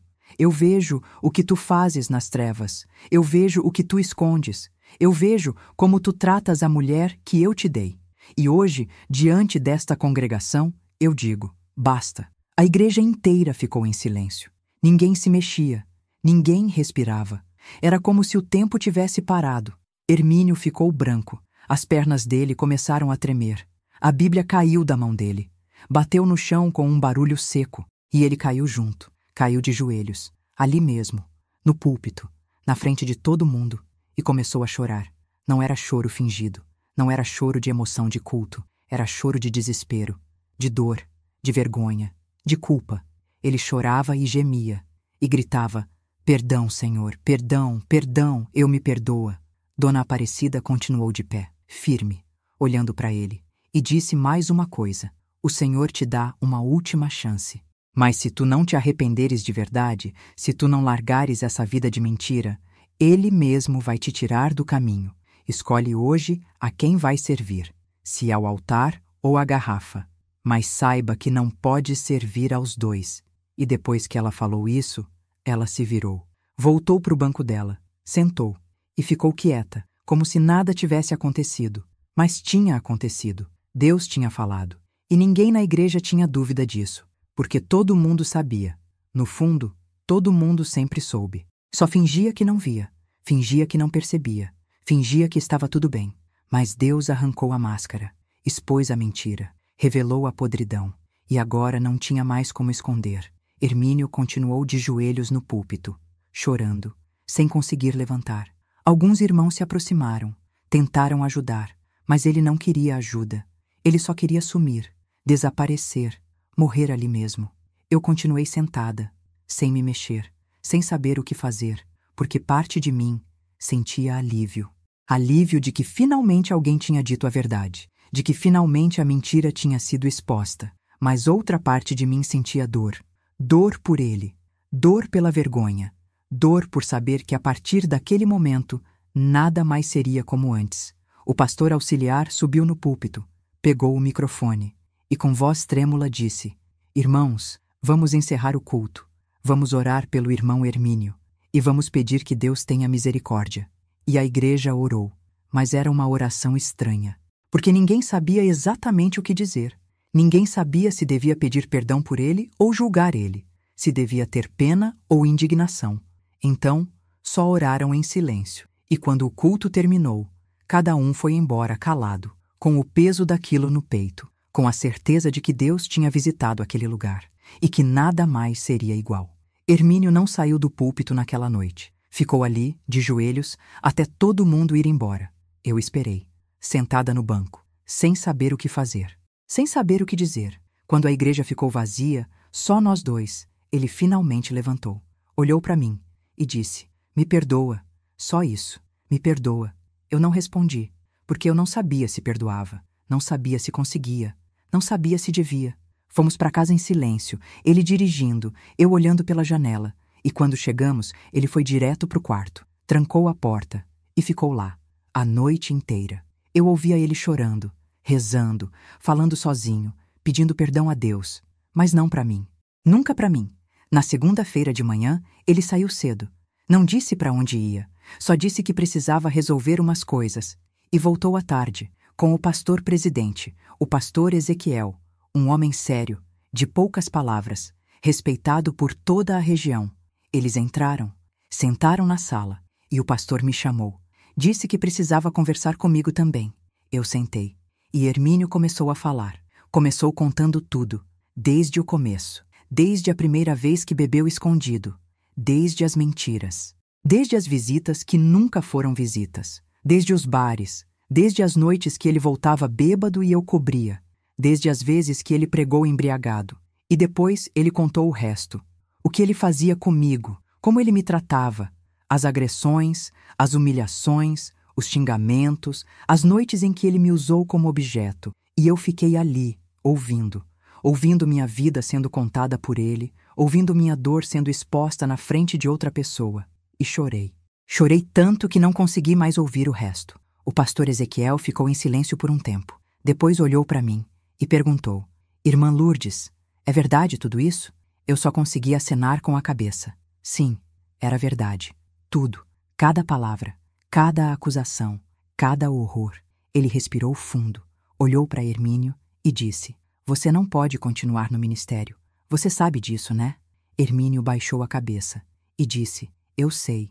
o que tu fazes nas trevas, eu vejo o que tu escondes, eu vejo como tu tratas a mulher que eu te dei. E hoje, diante desta congregação, eu digo: basta." A igreja inteira ficou em silêncio. Ninguém se mexia, ninguém respirava. Era como se o tempo tivesse parado. Hermínio ficou branco. As pernas dele começaram a tremer. A Bíblia caiu da mão dele. Bateu no chão com um barulho seco. E ele caiu junto. Caiu de joelhos. Ali mesmo, no púlpito, na frente de todo mundo. E começou a chorar. Não era choro fingido. Não era choro de emoção de culto. Era choro de desespero, de dor, de vergonha, de culpa. Ele chorava e gemia. E gritava: "Perdão, Senhor, perdão, perdão, eu me perdoa." Dona Aparecida continuou de pé, firme, olhando para ele, e disse mais uma coisa: "O Senhor te dá uma última chance. Mas se tu não te arrependeres de verdade, se tu não largares essa vida de mentira, Ele mesmo vai te tirar do caminho. Escolhe hoje a quem vai servir, se ao altar ou à garrafa. Mas saiba que não pode servir aos dois." E depois que ela falou isso, ela se virou. Voltou para o banco dela, sentou e ficou quieta, como se nada tivesse acontecido. Mas tinha acontecido. Deus tinha falado. E ninguém na igreja tinha dúvida disso, porque todo mundo sabia. No fundo, todo mundo sempre soube. Só fingia que não via, fingia que não percebia, fingia que estava tudo bem. Mas Deus arrancou a máscara, expôs a mentira, revelou a podridão, e agora não tinha mais como esconder. Hermínio continuou de joelhos no púlpito, chorando, sem conseguir levantar. Alguns irmãos se aproximaram, tentaram ajudar, mas ele não queria ajuda. Ele só queria sumir, desaparecer, morrer ali mesmo. Eu continuei sentada, sem me mexer, sem saber o que fazer, porque parte de mim sentia alívio. Alívio de que finalmente alguém tinha dito a verdade, de que finalmente a mentira tinha sido exposta. Mas outra parte de mim sentia dor. Dor por ele, dor pela vergonha, dor por saber que a partir daquele momento nada mais seria como antes. O pastor auxiliar subiu no púlpito, pegou o microfone e com voz trêmula disse: "Irmãos, vamos encerrar o culto, vamos orar pelo irmão Hermínio e vamos pedir que Deus tenha misericórdia." E a igreja orou, mas era uma oração estranha, porque ninguém sabia exatamente o que dizer. Ninguém sabia se devia pedir perdão por ele ou julgar ele, se devia ter pena ou indignação. Então, só oraram em silêncio. E quando o culto terminou, cada um foi embora calado, com o peso daquilo no peito, com a certeza de que Deus tinha visitado aquele lugar e que nada mais seria igual. Hermínio não saiu do púlpito naquela noite. Ficou ali, de joelhos, até todo mundo ir embora. Eu esperei, sentada no banco, sem saber o que fazer. Sem saber o que dizer. Quando a igreja ficou vazia, só nós dois, ele finalmente levantou, olhou para mim e disse: "Me perdoa." Só isso. Me perdoa. Eu não respondi, porque eu não sabia se perdoava, não sabia se conseguia, não sabia se devia. Fomos para casa em silêncio, ele dirigindo, eu olhando pela janela. E quando chegamos, ele foi direto para o quarto, trancou a porta e ficou lá, a noite inteira. Eu ouvia ele chorando, rezando, falando sozinho, pedindo perdão a Deus, mas não para mim. Nunca para mim. Na segunda-feira de manhã, ele saiu cedo. Não disse para onde ia, só disse que precisava resolver umas coisas. E voltou à tarde, com o pastor presidente, o pastor Ezequiel, um homem sério, de poucas palavras, respeitado por toda a região. Eles entraram, sentaram na sala, e o pastor me chamou. Disse que precisava conversar comigo também. Eu sentei. E Hermínio começou a falar. Começou contando tudo, desde o começo, desde a primeira vez que bebeu escondido, desde as mentiras, desde as visitas que nunca foram visitas, desde os bares, Desde as noites que ele voltava bêbado e eu cobria, desde as vezes que ele pregou embriagado. E depois ele contou o resto. O que ele fazia comigo, como ele me tratava, as agressões, as humilhações, os xingamentos, as noites em que ele me usou como objeto. E eu fiquei ali, ouvindo minha vida sendo contada por ele, ouvindo minha dor sendo exposta na frente de outra pessoa. E chorei. Chorei tanto que não consegui mais ouvir o resto. O pastor Ezequiel ficou em silêncio por um tempo. Depois olhou para mim e perguntou: Irmã Lourdes, é verdade tudo isso? Eu só consegui acenar com a cabeça. Sim, era verdade. Tudo. Cada palavra. Cada acusação. Cada horror. Ele respirou fundo, olhou para Hermínio e disse: Você não pode continuar no ministério. Você sabe disso, né? Hermínio baixou a cabeça e disse: Eu sei,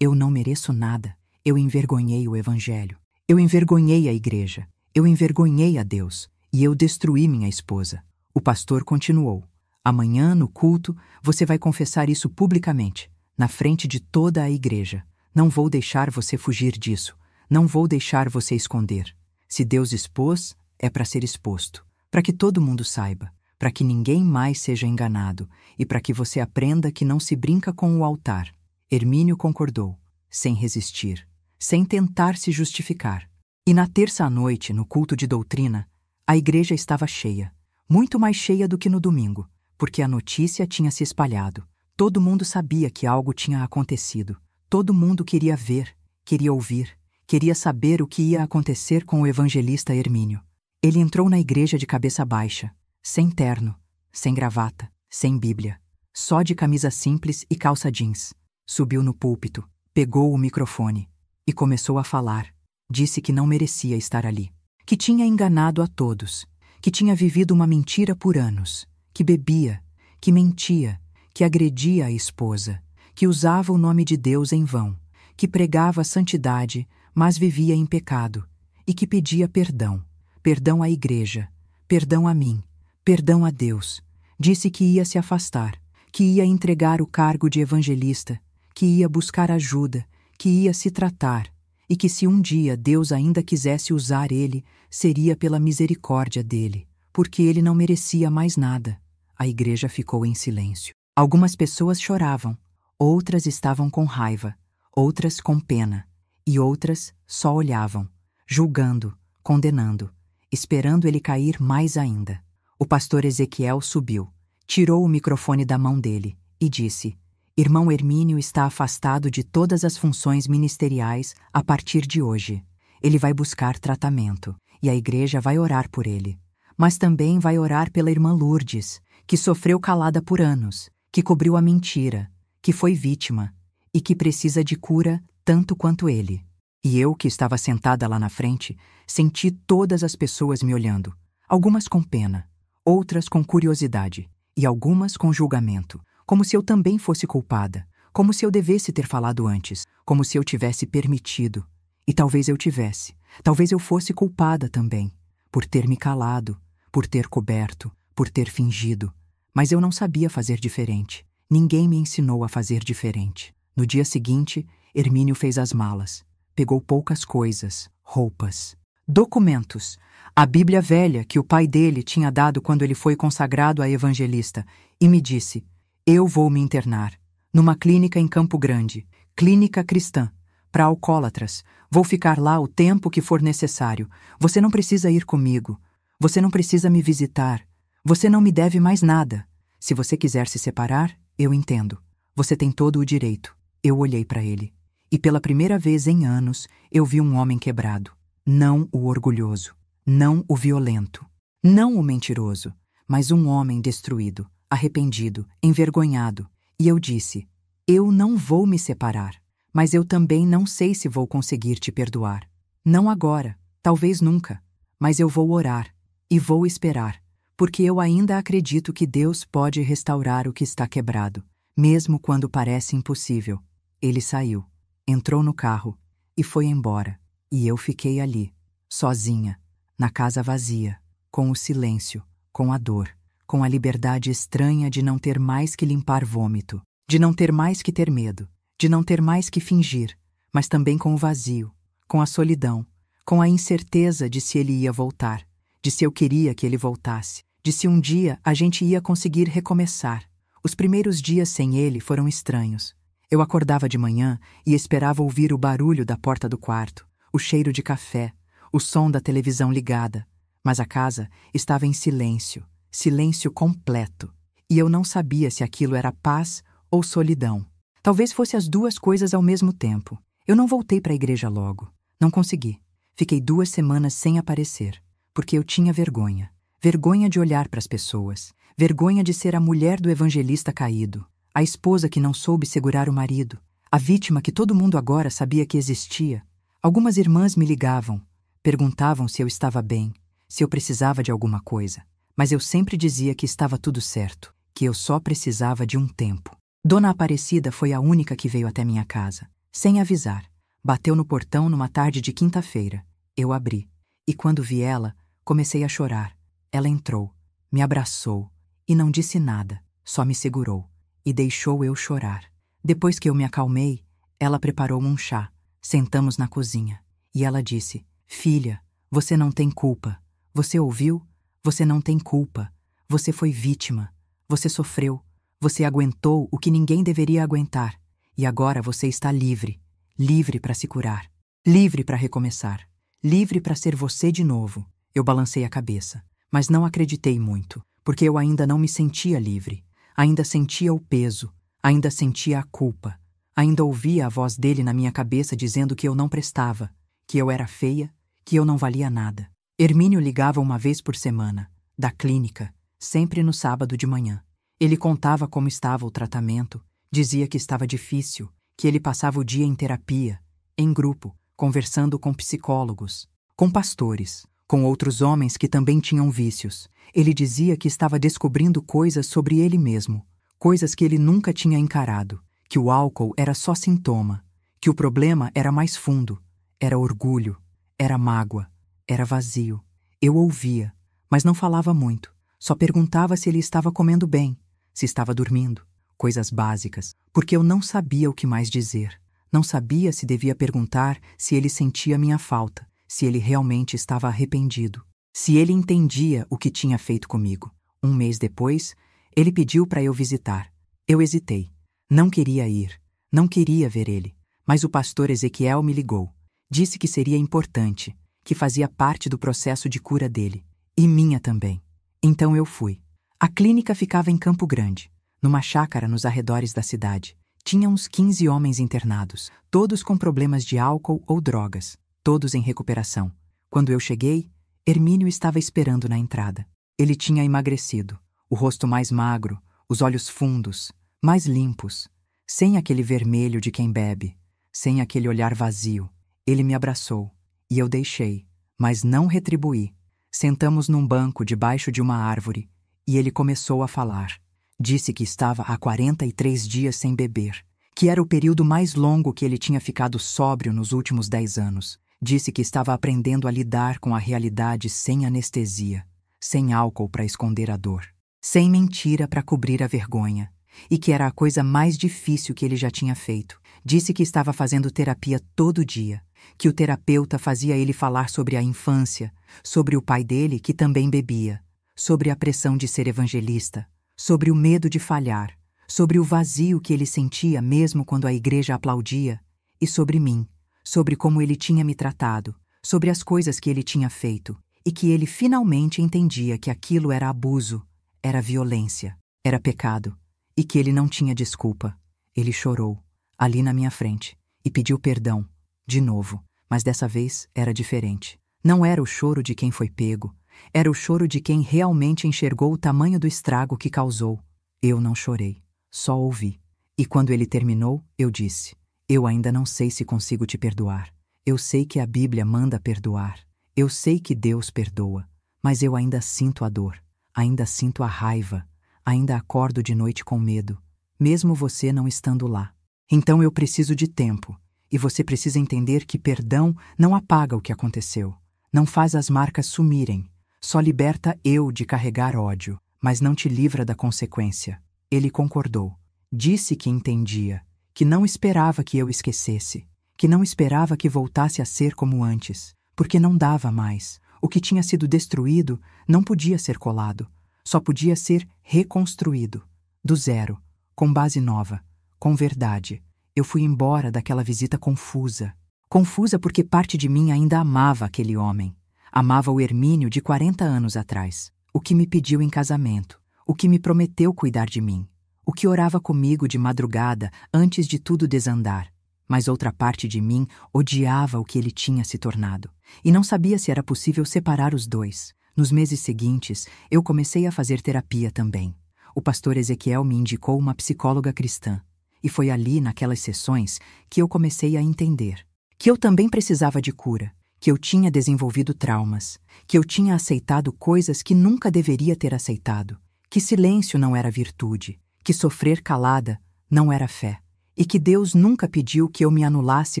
eu não mereço nada. Eu envergonhei o Evangelho. Eu envergonhei a igreja. Eu envergonhei a Deus. E eu destruí minha esposa. O pastor continuou: Amanhã, no culto, você vai confessar isso publicamente, na frente de toda a igreja. Não vou deixar você fugir disso. Não vou deixar você esconder. Se Deus expôs, é para ser exposto. Para que todo mundo saiba. Para que ninguém mais seja enganado. E para que você aprenda que não se brinca com o altar. Hermínio concordou, sem resistir, sem tentar se justificar. E na terça à noite, no culto de doutrina, a igreja estava cheia. Muito mais cheia do que no domingo, porque a notícia tinha se espalhado. Todo mundo sabia que algo tinha acontecido. Todo mundo queria ver, queria ouvir, queria saber o que ia acontecer com o evangelista Hermínio. Ele entrou na igreja de cabeça baixa, sem terno, sem gravata, sem Bíblia, só de camisa simples e calça jeans. Subiu no púlpito, pegou o microfone e começou a falar. Disse que não merecia estar ali, que tinha enganado a todos, que tinha vivido uma mentira por anos, que bebia, que mentia, que agredia a esposa, que usava o nome de Deus em vão, que pregava a santidade, mas vivia em pecado, e que pedia perdão, perdão à igreja, perdão a mim, perdão a Deus. Disse que ia se afastar, que ia entregar o cargo de evangelista, que ia buscar ajuda, que ia se tratar, e que se um dia Deus ainda quisesse usar ele, seria pela misericórdia dele, porque ele não merecia mais nada. A igreja ficou em silêncio. Algumas pessoas choravam, outras estavam com raiva, outras com pena, e outras só olhavam, julgando, condenando, esperando ele cair mais ainda. O pastor Ezequiel subiu, tirou o microfone da mão dele e disse: Irmão Hermínio está afastado de todas as funções ministeriais a partir de hoje. Ele vai buscar tratamento, e a igreja vai orar por ele. Mas também vai orar pela irmã Lourdes, que sofreu calada por anos, que cobriu a mentira, que foi vítima, e que precisa de cura tanto quanto ele. E eu, que estava sentada lá na frente, senti todas as pessoas me olhando, algumas com pena, outras com curiosidade, e algumas com julgamento, como se eu também fosse culpada, como se eu devesse ter falado antes, como se eu tivesse permitido. E talvez eu tivesse, talvez eu fosse culpada também, por ter me calado, por ter coberto, por ter fingido. Mas eu não sabia fazer diferente. Ninguém me ensinou a fazer diferente. No dia seguinte, Hermínio fez as malas. Pegou poucas coisas, roupas, documentos, a Bíblia velha que o pai dele tinha dado quando ele foi consagrado a evangelista, e me disse: Eu vou me internar, numa clínica em Campo Grande, clínica cristã, para alcoólatras. Vou ficar lá o tempo que for necessário. Você não precisa ir comigo. Você não precisa me visitar. Você não me deve mais nada. Se você quiser se separar, eu entendo. Você tem todo o direito. Eu olhei para ele. E pela primeira vez em anos, eu vi um homem quebrado. Não o orgulhoso. Não o violento. Não o mentiroso. Mas um homem destruído, arrependido, envergonhado. E eu disse: Eu não vou me separar, mas eu também não sei se vou conseguir te perdoar. Não agora, talvez nunca, mas eu vou orar e vou esperar, porque eu ainda acredito que Deus pode restaurar o que está quebrado, mesmo quando parece impossível. Ele saiu, entrou no carro e foi embora, e eu fiquei ali, sozinha, na casa vazia, com o silêncio, com a dor, com a liberdade estranha de não ter mais que limpar vômito, de não ter mais que ter medo, de não ter mais que fingir, mas também com o vazio, com a solidão, com a incerteza de se ele ia voltar, de se eu queria que ele voltasse, de se um dia a gente ia conseguir recomeçar. Os primeiros dias sem ele foram estranhos. Eu acordava de manhã e esperava ouvir o barulho da porta do quarto, o cheiro de café, o som da televisão ligada, mas a casa estava em silêncio, silêncio completo, e eu não sabia se aquilo era paz ou solidão. Talvez fosse as duas coisas ao mesmo tempo. Eu não voltei para a igreja logo. Não consegui. Fiquei 2 semanas sem aparecer, porque eu tinha vergonha. Vergonha de olhar para as pessoas. Vergonha de ser a mulher do evangelista caído, a esposa que não soube segurar o marido, a vítima que todo mundo agora sabia que existia. Algumas irmãs me ligavam, perguntavam se eu estava bem, se eu precisava de alguma coisa, mas eu sempre dizia que estava tudo certo, que eu só precisava de um tempo. Dona Aparecida foi a única que veio até minha casa, sem avisar. Bateu no portão numa tarde de quinta-feira. Eu abri, e quando vi ela, comecei a chorar. Ela entrou, me abraçou, e não disse nada, só me segurou, e deixou eu chorar. Depois que eu me acalmei, ela preparou um chá. Sentamos na cozinha, e ela disse: "Filha, você não tem culpa. Você ouviu? Você não tem culpa. Você foi vítima. Você sofreu. Você aguentou o que ninguém deveria aguentar. E agora você está livre. Livre para se curar. Livre para recomeçar. Livre para ser você de novo." Eu balancei a cabeça, mas não acreditei muito, porque eu ainda não me sentia livre. Ainda sentia o peso, ainda sentia a culpa. Ainda ouvia a voz dele na minha cabeça dizendo que eu não prestava, que eu era feia, que eu não valia nada. Hermínio ligava uma vez por semana, da clínica, sempre no sábado de manhã. Ele contava como estava o tratamento, dizia que estava difícil, que ele passava o dia em terapia, em grupo, conversando com psicólogos, com pastores, com outros homens que também tinham vícios. Ele dizia que estava descobrindo coisas sobre ele mesmo, coisas que ele nunca tinha encarado, que o álcool era só sintoma, que o problema era mais fundo, era orgulho, era mágoa, era vazio. Eu ouvia, mas não falava muito, só perguntava se ele estava comendo bem, se estava dormindo, coisas básicas, porque eu não sabia o que mais dizer. Não sabia se devia perguntar se ele sentia minha falta, se ele realmente estava arrependido, se ele entendia o que tinha feito comigo. 1 mês depois, ele pediu para eu visitar. Eu hesitei. Não queria ir, não queria ver ele, mas o pastor Ezequiel me ligou. Disse que seria importante, que fazia parte do processo de cura dele, e minha também. Então eu fui. A clínica ficava em Campo Grande, numa chácara nos arredores da cidade. Tinha uns 15 homens internados, todos com problemas de álcool ou drogas, todos em recuperação. Quando eu cheguei, Hermínio estava esperando na entrada. Ele tinha emagrecido, o rosto mais magro, os olhos fundos, mais limpos, sem aquele vermelho de quem bebe, sem aquele olhar vazio. Ele me abraçou, e eu deixei, mas não retribuí. Sentamos num banco debaixo de uma árvore, e ele começou a falar. Disse que estava há 43 dias sem beber, que era o período mais longo que ele tinha ficado sóbrio nos últimos 10 anos. Disse que estava aprendendo a lidar com a realidade sem anestesia, sem álcool para esconder a dor, sem mentira para cobrir a vergonha, e que era a coisa mais difícil que ele já tinha feito. Disse que estava fazendo terapia todo dia, que o terapeuta fazia ele falar sobre a infância, sobre o pai dele que também bebia, sobre a pressão de ser evangelista, sobre o medo de falhar, sobre o vazio que ele sentia mesmo quando a igreja aplaudia, e sobre mim, sobre como ele tinha me tratado, sobre as coisas que ele tinha feito, e que ele finalmente entendia que aquilo era abuso, era violência, era pecado, e que ele não tinha desculpa. Ele chorou, ali na minha frente, e pediu perdão, de novo, mas dessa vez era diferente. Não era o choro de quem foi pego, era o choro de quem realmente enxergou o tamanho do estrago que causou. Eu não chorei, só ouvi. E quando ele terminou, eu disse: "Eu ainda não sei se consigo te perdoar. Eu sei que a Bíblia manda perdoar. Eu sei que Deus perdoa, mas eu ainda sinto a dor, ainda sinto a raiva, ainda acordo de noite com medo, mesmo você não estando lá. Então eu preciso de tempo, e você precisa entender que perdão não apaga o que aconteceu, não faz as marcas sumirem, só liberta eu de carregar ódio, mas não te livra da consequência." Ele concordou. Disse que entendia, que não esperava que eu esquecesse, que não esperava que voltasse a ser como antes, porque não dava mais. O que tinha sido destruído não podia ser colado, só podia ser reconstruído, do zero, com base nova, com verdade. Eu fui embora daquela visita confusa. Confusa porque parte de mim ainda amava aquele homem. Amava o Hermínio de 40 anos atrás, o que me pediu em casamento, o que me prometeu cuidar de mim, o que orava comigo de madrugada antes de tudo desandar. Mas outra parte de mim odiava o que ele tinha se tornado, e não sabia se era possível separar os dois. Nos meses seguintes, eu comecei a fazer terapia também. O pastor Ezequiel me indicou uma psicóloga cristã, e foi ali, naquelas sessões, que eu comecei a entender que eu também precisava de cura, que eu tinha desenvolvido traumas, que eu tinha aceitado coisas que nunca deveria ter aceitado, que silêncio não era virtude, que sofrer calada não era fé, e que Deus nunca pediu que eu me anulasse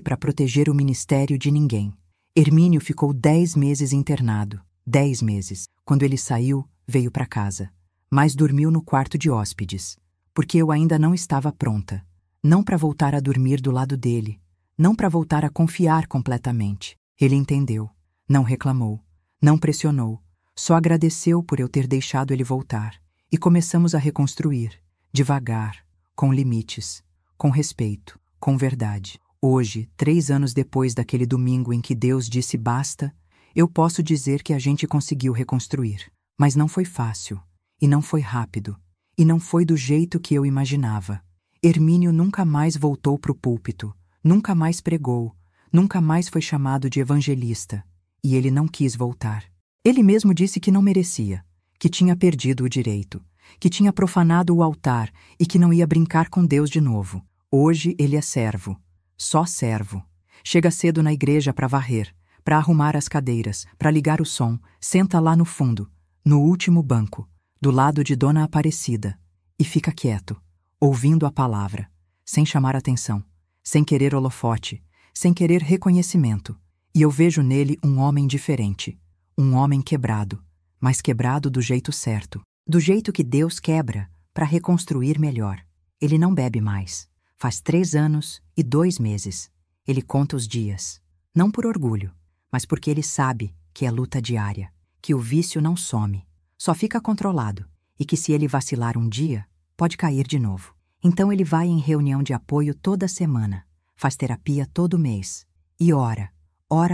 para proteger o ministério de ninguém. Hermínio ficou 10 meses internado. 10 meses. Quando ele saiu, veio para casa, mas dormiu no quarto de hóspedes, porque eu ainda não estava pronta. Não para voltar a dormir do lado dele, não para voltar a confiar completamente. Ele entendeu, não reclamou, não pressionou, só agradeceu por eu ter deixado ele voltar. E começamos a reconstruir, devagar, com limites, com respeito, com verdade. Hoje, 3 anos depois daquele domingo em que Deus disse basta, eu posso dizer que a gente conseguiu reconstruir. Mas não foi fácil, e não foi rápido, e não foi do jeito que eu imaginava. Hermínio nunca mais voltou para o púlpito, nunca mais pregou, nunca mais foi chamado de evangelista, e ele não quis voltar. Ele mesmo disse que não merecia, que tinha perdido o direito, que tinha profanado o altar e que não ia brincar com Deus de novo. Hoje ele é servo, só servo. Chega cedo na igreja para varrer, para arrumar as cadeiras, para ligar o som, senta lá no fundo, no último banco, do lado de Dona Aparecida, e fica quieto, ouvindo a palavra, sem chamar atenção, sem querer holofote, sem querer reconhecimento. E eu vejo nele um homem diferente, um homem quebrado, mas quebrado do jeito certo, do jeito que Deus quebra para reconstruir melhor. Ele não bebe mais. Faz 3 anos e 2 meses. Ele conta os dias, não por orgulho, mas porque ele sabe que é luta diária, que o vício não some, só fica controlado, e que se ele vacilar um dia, pode cair de novo. Então ele vai em reunião de apoio toda semana, faz terapia todo mês, e ora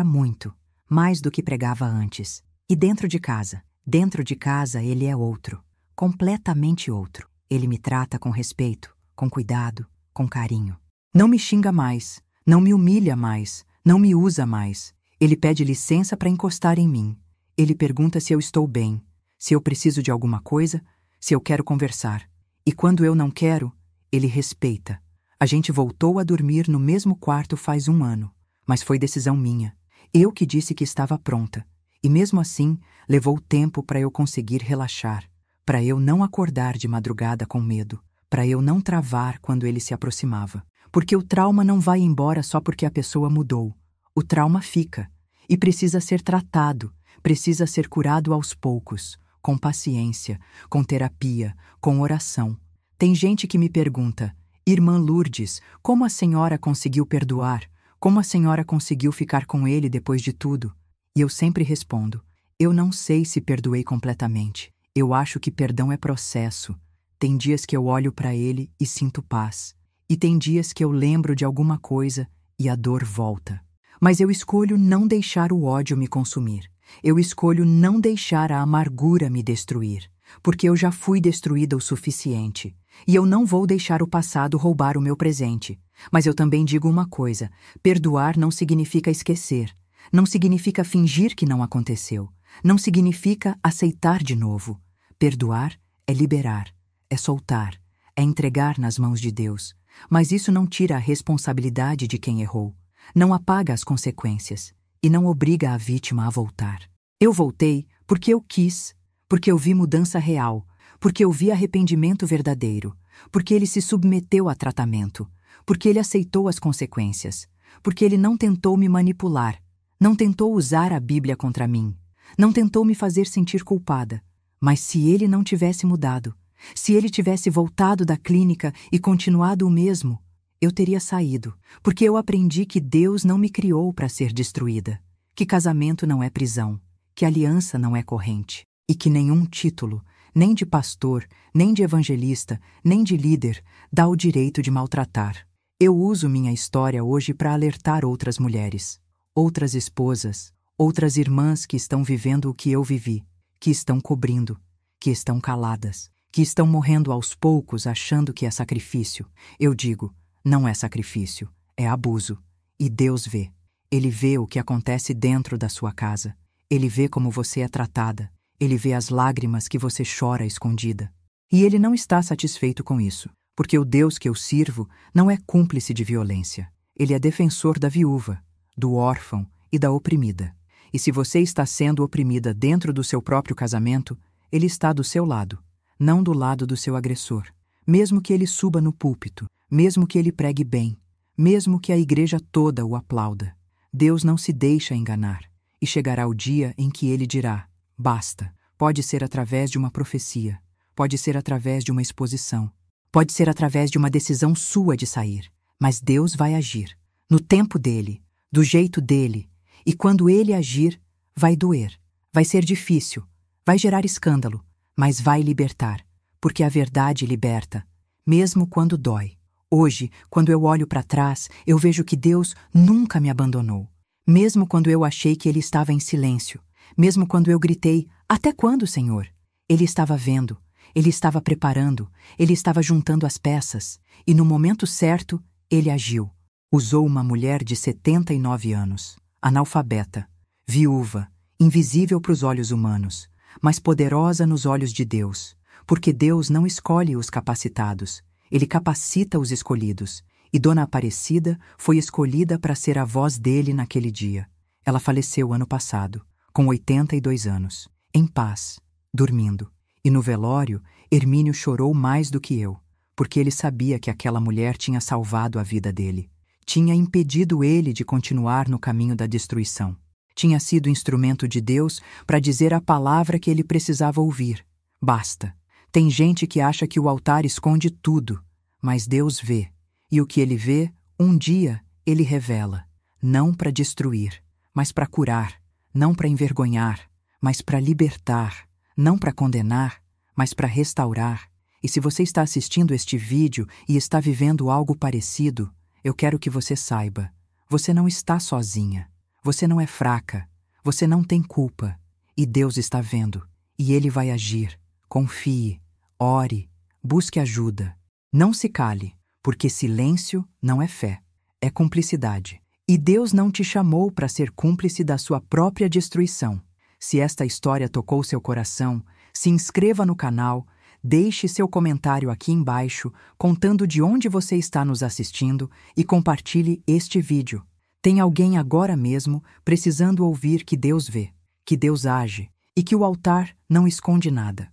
muito, mais do que pregava antes. E dentro de casa ele é outro, completamente outro. Ele me trata com respeito, com cuidado, com carinho. Não me xinga mais, não me humilha mais, não me usa mais. Ele pede licença para encostar em mim. Ele pergunta se eu estou bem, se eu preciso de alguma coisa, se eu quero conversar. E quando eu não quero, ele respeita. A gente voltou a dormir no mesmo quarto faz 1 ano, mas foi decisão minha. Eu que disse que estava pronta. E mesmo assim, levou tempo para eu conseguir relaxar, para eu não acordar de madrugada com medo, para eu não travar quando ele se aproximava. Porque o trauma não vai embora só porque a pessoa mudou. O trauma fica, e precisa ser tratado, precisa ser curado aos poucos, com paciência, com terapia, com oração. Tem gente que me pergunta, Irmã Lourdes, como a senhora conseguiu perdoar? Como a senhora conseguiu ficar com ele depois de tudo? E eu sempre respondo, eu não sei se perdoei completamente. Eu acho que perdão é processo. Tem dias que eu olho para ele e sinto paz. E tem dias que eu lembro de alguma coisa e a dor volta. Mas eu escolho não deixar o ódio me consumir. Eu escolho não deixar a amargura me destruir. Porque eu já fui destruída o suficiente. E eu não vou deixar o passado roubar o meu presente. Mas eu também digo uma coisa, perdoar não significa esquecer. Não significa fingir que não aconteceu. Não significa aceitar de novo. Perdoar é liberar, é soltar, é entregar nas mãos de Deus. Mas isso não tira a responsabilidade de quem errou. Não apaga as consequências e não obriga a vítima a voltar. Eu voltei porque eu quis, porque eu vi mudança real, porque eu vi arrependimento verdadeiro, porque ele se submeteu a tratamento, porque ele aceitou as consequências, porque ele não tentou me manipular, não tentou usar a Bíblia contra mim, não tentou me fazer sentir culpada. Mas se ele não tivesse mudado, se ele tivesse voltado da clínica e continuado o mesmo, eu teria saído, porque eu aprendi que Deus não me criou para ser destruída, que casamento não é prisão, que aliança não é corrente, e que nenhum título, nem de pastor, nem de evangelista, nem de líder, dá o direito de maltratar. Eu uso minha história hoje para alertar outras mulheres, outras esposas, outras irmãs que estão vivendo o que eu vivi, que estão cobrindo, que estão caladas, que estão morrendo aos poucos achando que é sacrifício. Eu digo, não é sacrifício, é abuso. E Deus vê. Ele vê o que acontece dentro da sua casa. Ele vê como você é tratada. Ele vê as lágrimas que você chora escondida. E Ele não está satisfeito com isso, porque o Deus que eu sirvo não é cúmplice de violência. Ele é defensor da viúva, do órfão e da oprimida. E se você está sendo oprimida dentro do seu próprio casamento, Ele está do seu lado, não do lado do seu agressor. Mesmo que ele suba no púlpito, mesmo que ele pregue bem, mesmo que a igreja toda o aplauda, Deus não se deixa enganar, e chegará o dia em que Ele dirá, basta. Pode ser através de uma profecia, pode ser através de uma exposição, pode ser através de uma decisão sua de sair, mas Deus vai agir, no tempo dele, do jeito dele, e quando Ele agir, vai doer, vai ser difícil, vai gerar escândalo, mas vai libertar, porque a verdade liberta, mesmo quando dói. Hoje, quando eu olho para trás, eu vejo que Deus nunca me abandonou. Mesmo quando eu achei que Ele estava em silêncio, mesmo quando eu gritei, até quando, Senhor? Ele estava vendo, Ele estava preparando, Ele estava juntando as peças, e no momento certo, Ele agiu. Usou uma mulher de 79 anos, analfabeta, viúva, invisível para os olhos humanos, mas poderosa nos olhos de Deus, porque Deus não escolhe os capacitados, Ele capacita os escolhidos, e Dona Aparecida foi escolhida para ser a voz dele naquele dia. Ela faleceu ano passado, com 82 anos, em paz, dormindo. E no velório, Hermínio chorou mais do que eu, porque ele sabia que aquela mulher tinha salvado a vida dele. Tinha impedido ele de continuar no caminho da destruição. Tinha sido instrumento de Deus para dizer a palavra que ele precisava ouvir. Basta. Tem gente que acha que o altar esconde tudo, mas Deus vê. E o que Ele vê, um dia, Ele revela. Não para destruir, mas para curar. Não para envergonhar, mas para libertar. Não para condenar, mas para restaurar. E se você está assistindo este vídeo e está vivendo algo parecido, eu quero que você saiba. Você não está sozinha. Você não é fraca. Você não tem culpa. E Deus está vendo. E Ele vai agir. Confie, ore, busque ajuda. Não se cale, porque silêncio não é fé, é cumplicidade. E Deus não te chamou para ser cúmplice da sua própria destruição. Se esta história tocou seu coração, se inscreva no canal, deixe seu comentário aqui embaixo, contando de onde você está nos assistindo e compartilhe este vídeo. Tem alguém agora mesmo precisando ouvir que Deus vê, que Deus age e que o altar não esconde nada.